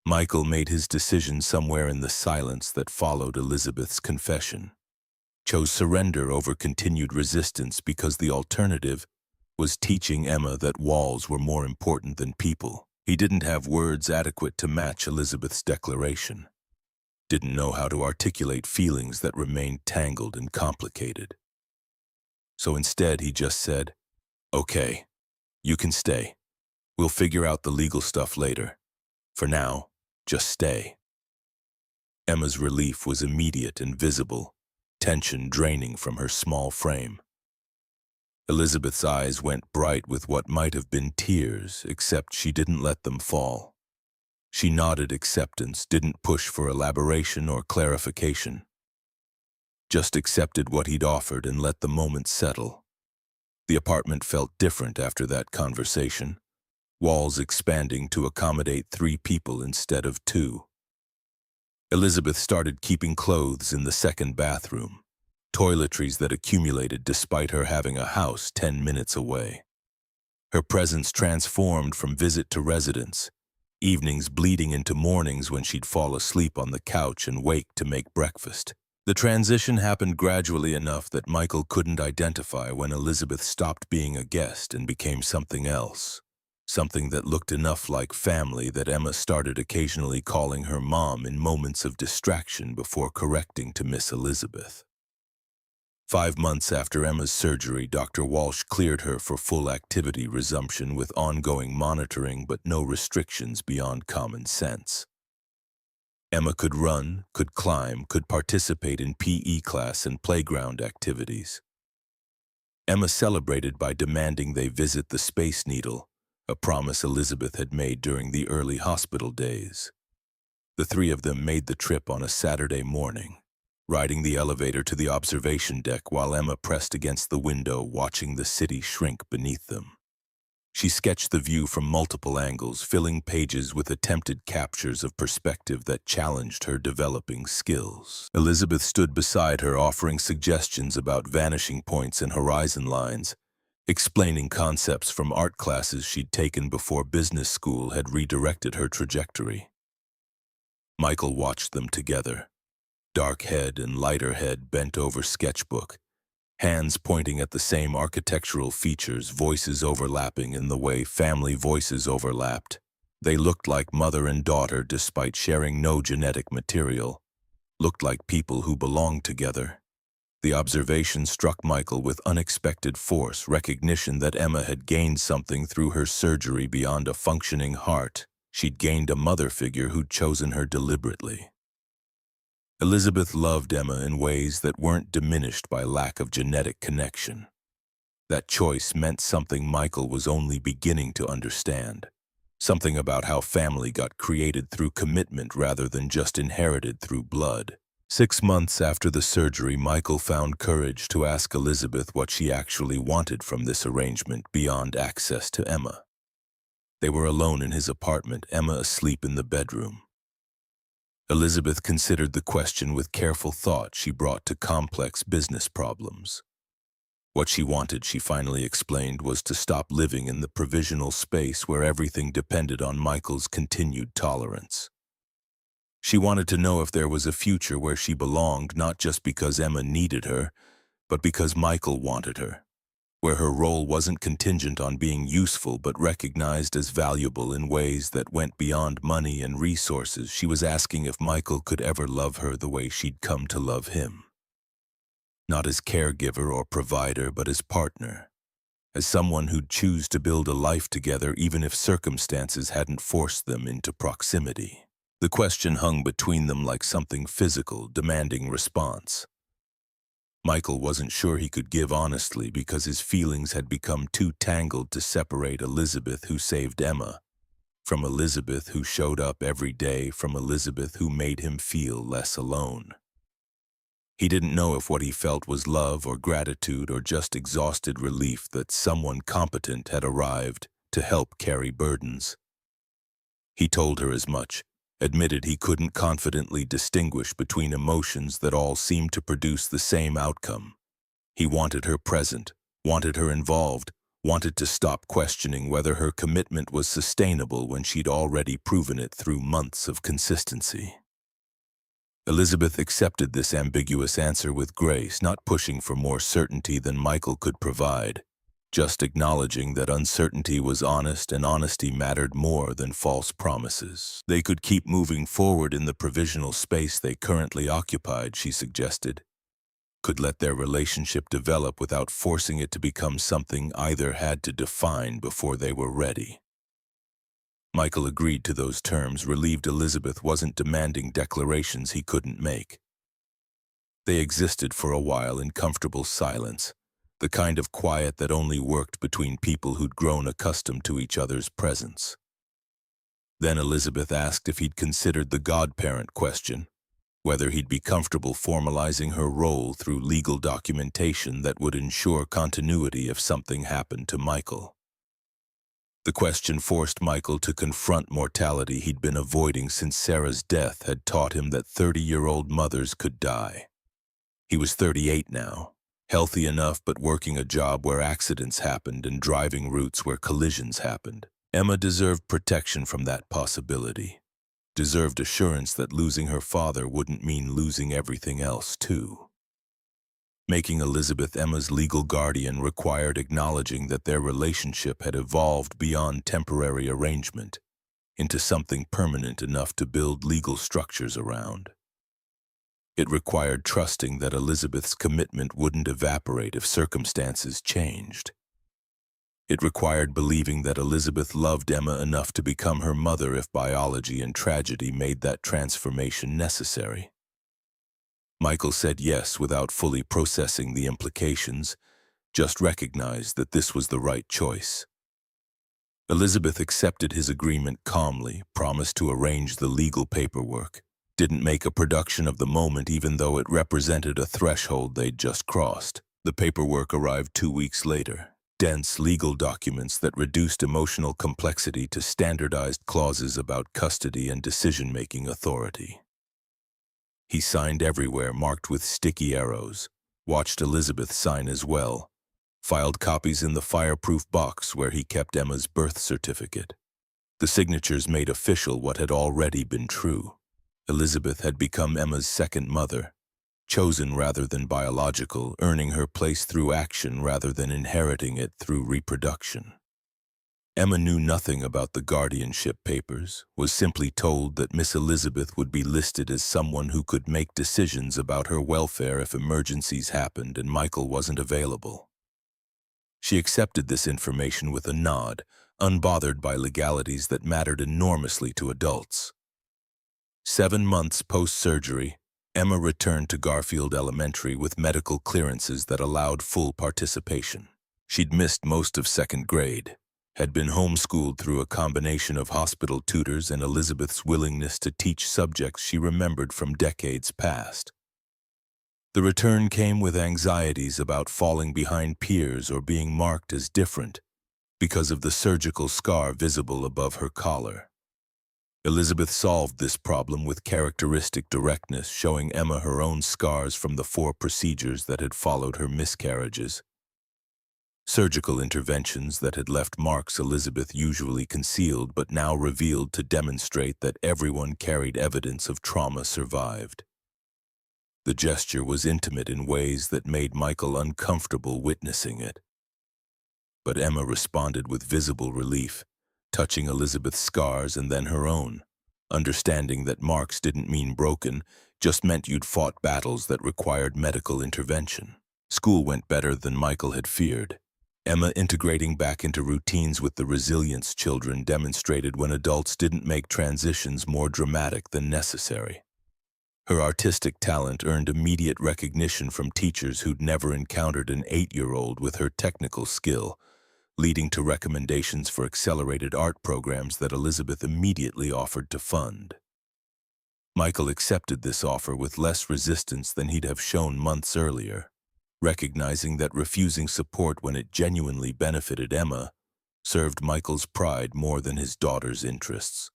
Michael made his decision somewhere in the silence that followed Elizabeth's confession, chose surrender over continued resistance because the alternative was teaching Emma that walls were more important than people. He didn't have words adequate to match Elizabeth's declaration, didn't know how to articulate feelings that remained tangled and complicated. So instead he just said, "Okay, you can stay. We'll figure out the legal stuff later. For now, just stay." Emma's relief was immediate and visible, tension draining from her small frame. Elizabeth's eyes went bright with what might have been tears, except she didn't let them fall. She nodded acceptance, didn't push for elaboration or clarification. Just accepted what he'd offered and let the moment settle. The apartment felt different after that conversation, walls expanding to accommodate 3 people instead of 2. Elizabeth started keeping clothes in the second bathroom, toiletries that accumulated despite her having a house 10 minutes away. Her presence transformed from visit to residence, evenings bleeding into mornings when she'd fall asleep on the couch and wake to make breakfast. The transition happened gradually enough that Michael couldn't identify when Elizabeth stopped being a guest and became something else. Something that looked enough like family that Emma started occasionally calling her mom in moments of distraction before correcting to Miss Elizabeth. 5 months after Emma's surgery, Dr. Walsh cleared her for full activity resumption with ongoing monitoring but no restrictions beyond common sense. Emma could run, could climb, could participate in PE class and playground activities. Emma celebrated by demanding they visit the Space Needle, a promise Elizabeth had made during the early hospital days. The 3 of them made the trip on a Saturday morning, riding the elevator to the observation deck while Emma pressed against the window watching the city shrink beneath them. She sketched the view from multiple angles, filling pages with attempted captures of perspective that challenged her developing skills. Elizabeth stood beside her, offering suggestions about vanishing points and horizon lines, explaining concepts from art classes she'd taken before business school had redirected her trajectory. Michael watched them together, dark head and lighter head bent over sketchbook, hands pointing at the same architectural features, voices overlapping in the way family voices overlapped. They looked like mother and daughter despite sharing no genetic material, looked like people who belonged together. The observation struck Michael with unexpected force, recognition that Emma had gained something through her surgery beyond a functioning heart. She'd gained a mother figure who'd chosen her deliberately. Elizabeth loved Emma in ways that weren't diminished by lack of genetic connection. That choice meant something Michael was only beginning to understand, something about how family got created through commitment rather than just inherited through blood. 6 months after the surgery, Michael found courage to ask Elizabeth what she actually wanted from this arrangement beyond access to Emma. They were alone in his apartment, Emma asleep in the bedroom. Elizabeth considered the question with careful thought she brought to complex business problems. What she wanted, she finally explained, was to stop living in the provisional space where everything depended on Michael's continued tolerance. She wanted to know if there was a future where she belonged, not just because Emma needed her, but because Michael wanted her, where her role wasn't contingent on being useful but recognized as valuable in ways that went beyond money and resources. She was asking if Michael could ever love her the way she'd come to love him. Not as caregiver or provider, but as partner, as someone who'd choose to build a life together even if circumstances hadn't forced them into proximity. The question hung between them like something physical, demanding response. Michael wasn't sure he could give honestly because his feelings had become too tangled to separate Elizabeth, who saved Emma, from Elizabeth, who showed up every day, from Elizabeth, who made him feel less alone. He didn't know if what he felt was love or gratitude or just exhausted relief that someone competent had arrived to help carry burdens. He told her as much, admitted he couldn't confidently distinguish between emotions that all seemed to produce the same outcome. He wanted her present, wanted her involved, wanted to stop questioning whether her commitment was sustainable when she'd already proven it through months of consistency. Elizabeth accepted this ambiguous answer with grace, not pushing for more certainty than Michael could provide, just acknowledging that uncertainty was honest and honesty mattered more than false promises. They could keep moving forward in the provisional space they currently occupied, she suggested. Could let their relationship develop without forcing it to become something either had to define before they were ready. Michael agreed to those terms, relieved Elizabeth wasn't demanding declarations he couldn't make. They existed for a while in comfortable silence, the kind of quiet that only worked between people who'd grown accustomed to each other's presence. Then Elizabeth asked if he'd considered the godparent question, whether he'd be comfortable formalizing her role through legal documentation that would ensure continuity if something happened to Michael. The question forced Michael to confront mortality he'd been avoiding since Sarah's death had taught him that 30-year-old mothers could die. He was 38 now, healthy enough but working a job where accidents happened and driving routes where collisions happened. Emma deserved protection from that possibility, deserved assurance that losing her father wouldn't mean losing everything else too. Making Elizabeth Emma's legal guardian required acknowledging that their relationship had evolved beyond temporary arrangement into something permanent enough to build legal structures around. It required trusting that Elizabeth's commitment wouldn't evaporate if circumstances changed. It required believing that Elizabeth loved Emma enough to become her mother if biology and tragedy made that transformation necessary. Michael said yes without fully processing the implications, just recognized that this was the right choice. Elizabeth accepted his agreement calmly, promised to arrange the legal paperwork, didn't make a production of the moment even though it represented a threshold they'd just crossed. The paperwork arrived 2 weeks later, dense legal documents that reduced emotional complexity to standardized clauses about custody and decision-making authority. He signed everywhere marked with sticky arrows, watched Elizabeth sign as well, filed copies in the fireproof box where he kept Emma's birth certificate. The signatures made official what had already been true. Elizabeth had become Emma's second mother, chosen rather than biological, earning her place through action rather than inheriting it through reproduction. Emma knew nothing about the guardianship papers, was simply told that Miss Elizabeth would be listed as someone who could make decisions about her welfare if emergencies happened and Michael wasn't available. She accepted this information with a nod, unbothered by legalities that mattered enormously to adults. 7 months post-surgery, Emma returned to Garfield Elementary with medical clearances that allowed full participation. She'd missed most of 2nd grade, had been homeschooled through a combination of hospital tutors and Elizabeth's willingness to teach subjects she remembered from decades past. The return came with anxieties about falling behind peers or being marked as different because of the surgical scar visible above her collar. Elizabeth solved this problem with characteristic directness, showing Emma her own scars from the 4 procedures that had followed her miscarriages. Surgical interventions that had left marks Elizabeth usually concealed but now revealed to demonstrate that everyone carried evidence of trauma survived. The gesture was intimate in ways that made Michael uncomfortable witnessing it. But Emma responded with visible relief, touching Elizabeth's scars and then her own, understanding that marks didn't mean broken, just meant you'd fought battles that required medical intervention. School went better than Michael had feared. Emma integrating back into routines with the resilience children demonstrated when adults didn't make transitions more dramatic than necessary. Her artistic talent earned immediate recognition from teachers who'd never encountered an 8-year-old with her technical skill, leading to recommendations for accelerated art programs that Elizabeth immediately offered to fund. Michael accepted this offer with less resistance than he'd have shown months earlier, recognizing that refusing support when it genuinely benefited Emma served Michael's pride more than his daughter's interests.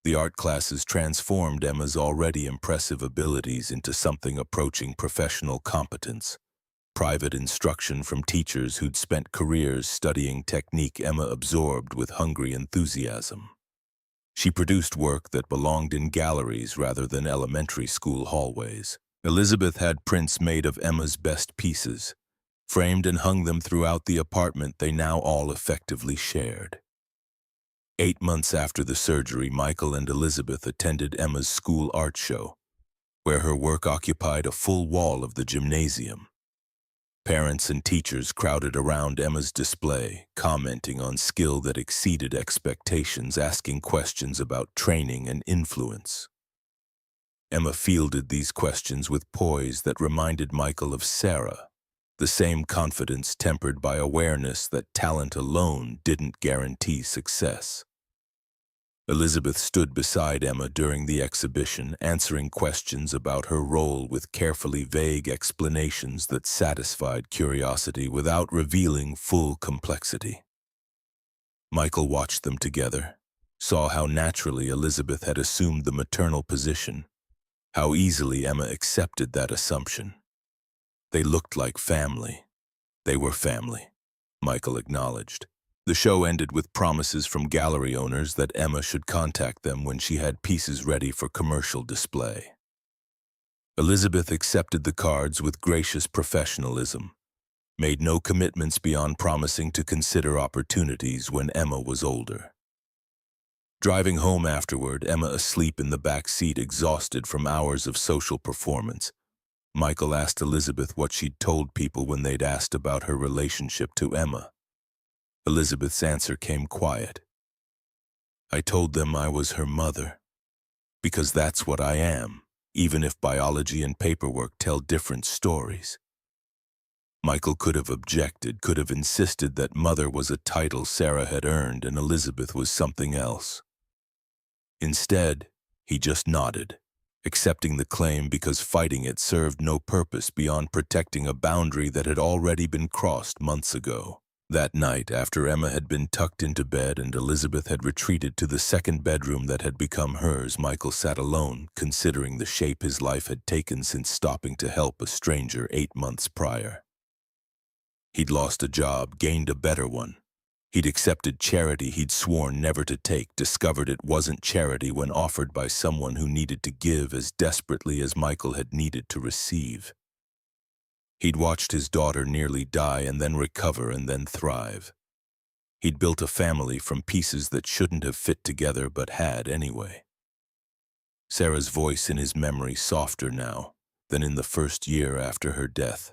The art classes transformed Emma's already impressive abilities into something approaching professional competence. Private instruction from teachers who'd spent careers studying technique Emma absorbed with hungry enthusiasm. She produced work that belonged in galleries rather than elementary school hallways. Elizabeth had prints made of Emma's best pieces, framed and hung them throughout the apartment they now all effectively shared. 8 months after the surgery, Michael and Elizabeth attended Emma's school art show, where her work occupied a full wall of the gymnasium. Parents and teachers crowded around Emma's display, commenting on skill that exceeded expectations, asking questions about training and influence. Emma fielded these questions with poise that reminded Michael of Sarah, the same confidence tempered by awareness that talent alone didn't guarantee success. Elizabeth stood beside Emma during the exhibition, answering questions about her role with carefully vague explanations that satisfied curiosity without revealing full complexity. Michael watched them together, saw how naturally Elizabeth had assumed the maternal position, how easily Emma accepted that assumption. They looked like family. They were family, Michael acknowledged. The show ended with promises from gallery owners that Emma should contact them when she had pieces ready for commercial display. Elizabeth accepted the cards with gracious professionalism, made no commitments beyond promising to consider opportunities when Emma was older. Driving home afterward, Emma asleep in the back seat, exhausted from hours of social performance, Michael asked Elizabeth what she'd told people when they'd asked about her relationship to Emma. Elizabeth's answer came quiet. I told them I was her mother, because that's what I am, even if biology and paperwork tell different stories. Michael could have objected, could have insisted that mother was a title Sarah had earned and Elizabeth was something else. Instead, he just nodded, accepting the claim because fighting it served no purpose beyond protecting a boundary that had already been crossed months ago. That night, after Emma had been tucked into bed and Elizabeth had retreated to the second bedroom that had become hers, Michael sat alone, considering the shape his life had taken since stopping to help a stranger 8 months prior. He'd lost a job, gained a better one. He'd accepted charity he'd sworn never to take, discovered it wasn't charity when offered by someone who needed to give as desperately as Michael had needed to receive. He'd watched his daughter nearly die and then recover and then thrive. He'd built a family from pieces that shouldn't have fit together but had anyway. Sarah's voice in his memory softer now than in the first year after her death.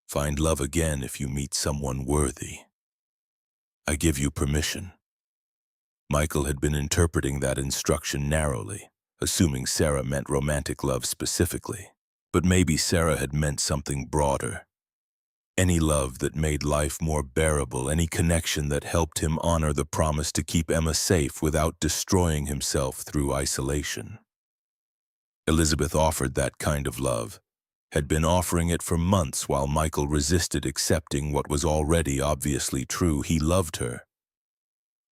Find love again if you meet someone worthy. I give you permission. Michael had been interpreting that instruction narrowly, assuming Sarah meant romantic love specifically. But maybe Sarah had meant something broader. Any love that made life more bearable, any connection that helped him honor the promise to keep Emma safe without destroying himself through isolation. Elizabeth offered that kind of love, had been offering it for months while Michael resisted accepting what was already obviously true. He loved her.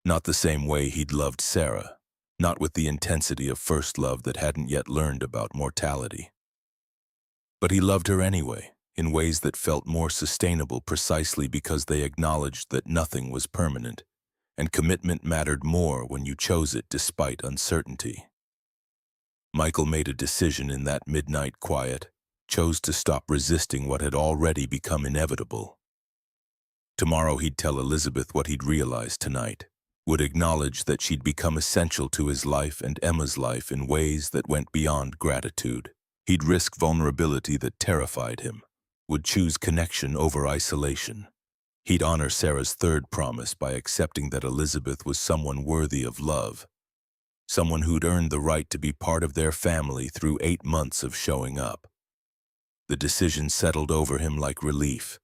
Not the same way he'd loved Sarah, not with the intensity of first love that hadn't yet learned about mortality. But he loved her anyway, in ways that felt more sustainable precisely because they acknowledged that nothing was permanent, and commitment mattered more when you chose it despite uncertainty. Michael made a decision in that midnight quiet, chose to stop resisting what had already become inevitable. Tomorrow he'd tell Elizabeth what he'd realized tonight, would acknowledge that she'd become essential to his life and Emma's life in ways that went beyond gratitude. He'd risk vulnerability that terrified him, would choose connection over isolation. He'd honor Sarah's third promise by accepting that Elizabeth was someone worthy of love, someone who'd earned the right to be part of their family through 8 months of showing up. The decision settled over him like relief,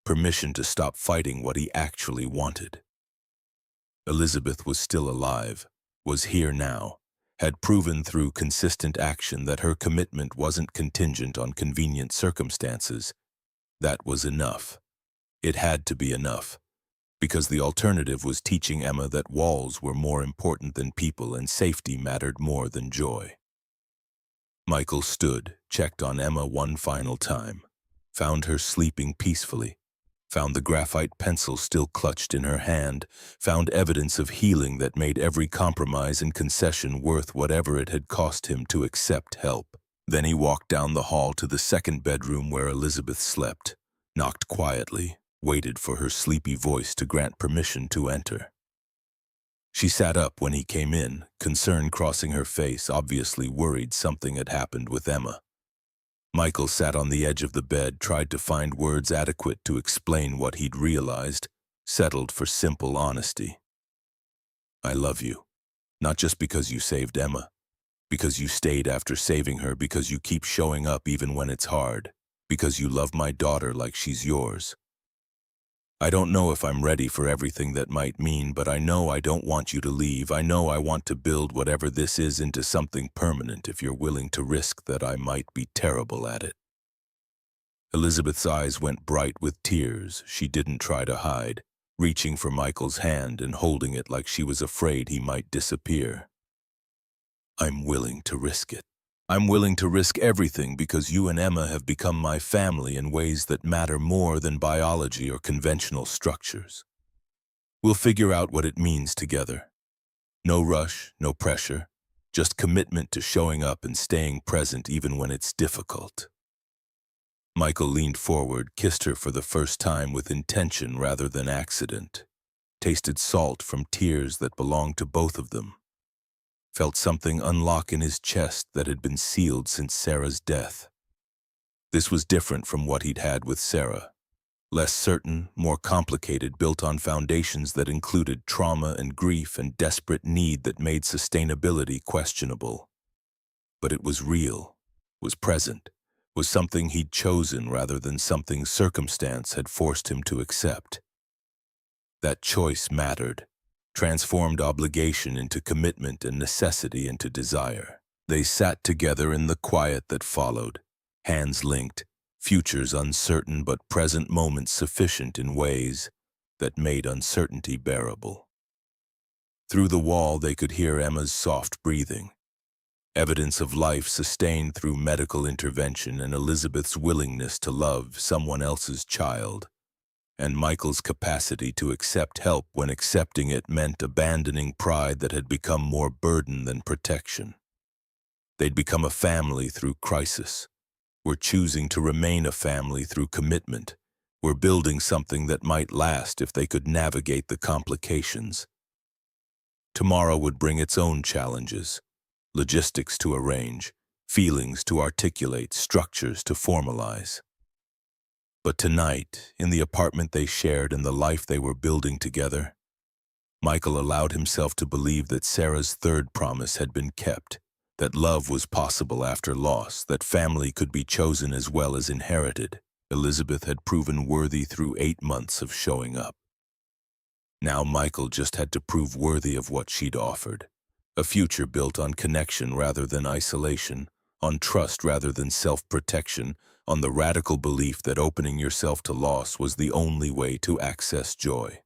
permission to stop fighting what he actually wanted. Elizabeth was still alive, was here now, had proven through consistent action that her commitment wasn't contingent on convenient circumstances. That was enough. It had to be enough, because the alternative was teaching Emma that walls were more important than people and safety mattered more than joy. Michael stood, checked on Emma one final time, found her sleeping peacefully, found the graphite pencil still clutched in her hand, found evidence of healing that made every compromise and concession worth whatever it had cost him to accept help. Then he walked down the hall to the second bedroom where Elizabeth slept, knocked quietly, waited for her sleepy voice to grant permission to enter. She sat up when he came in, concern crossing her face, obviously worried something had happened with Emma. Michael sat on the edge of the bed, tried to find words adequate to explain what he'd realized, settled for simple honesty. I love you, not just because you saved Emma, because you stayed after saving her, because you keep showing up even when it's hard, because you love my daughter like she's yours. I don't know if I'm ready for everything that might mean, but I know I don't want you to leave. I know I want to build whatever this is into something permanent if you're willing to risk that I might be terrible at it. Elizabeth's eyes went bright with tears she didn't try to hide, reaching for Michael's hand and holding it like she was afraid he might disappear. I'm willing to risk it. I'm willing to risk everything because you and Emma have become my family in ways that matter more than biology or conventional structures. We'll figure out what it means together. No rush, no pressure, just commitment to showing up and staying present even when it's difficult. Michael leaned forward, kissed her for the first time with intention rather than accident, tasted salt from tears that belonged to both of them. Felt something unlock in his chest that had been sealed since Sarah's death. This was different from what he'd had with Sarah. Less certain, more complicated, built on foundations that included trauma and grief and desperate need that made sustainability questionable. But it was real, was present, was something he'd chosen rather than something circumstance had forced him to accept. That choice mattered. Transformed obligation into commitment and necessity into desire. They sat together in the quiet that followed, hands linked, futures uncertain but present moments sufficient in ways that made uncertainty bearable. Through the wall they could hear Emma's soft breathing, evidence of life sustained through medical intervention and Elizabeth's willingness to love someone else's child, and Michael's capacity to accept help when accepting it meant abandoning pride that had become more burden than protection. They'd become a family through crisis. Were choosing to remain a family through commitment. Were building something that might last if they could navigate the complications. Tomorrow would bring its own challenges, logistics to arrange, feelings to articulate, structures to formalize. But tonight, in the apartment they shared and the life they were building together, Michael allowed himself to believe that Sarah's third promise had been kept, that love was possible after loss, that family could be chosen as well as inherited. Elizabeth had proven worthy through 8 months of showing up. Now Michael just had to prove worthy of what she'd offered, a future built on connection rather than isolation, on trust rather than self-protection, on the radical belief that opening yourself to loss was the only way to access joy.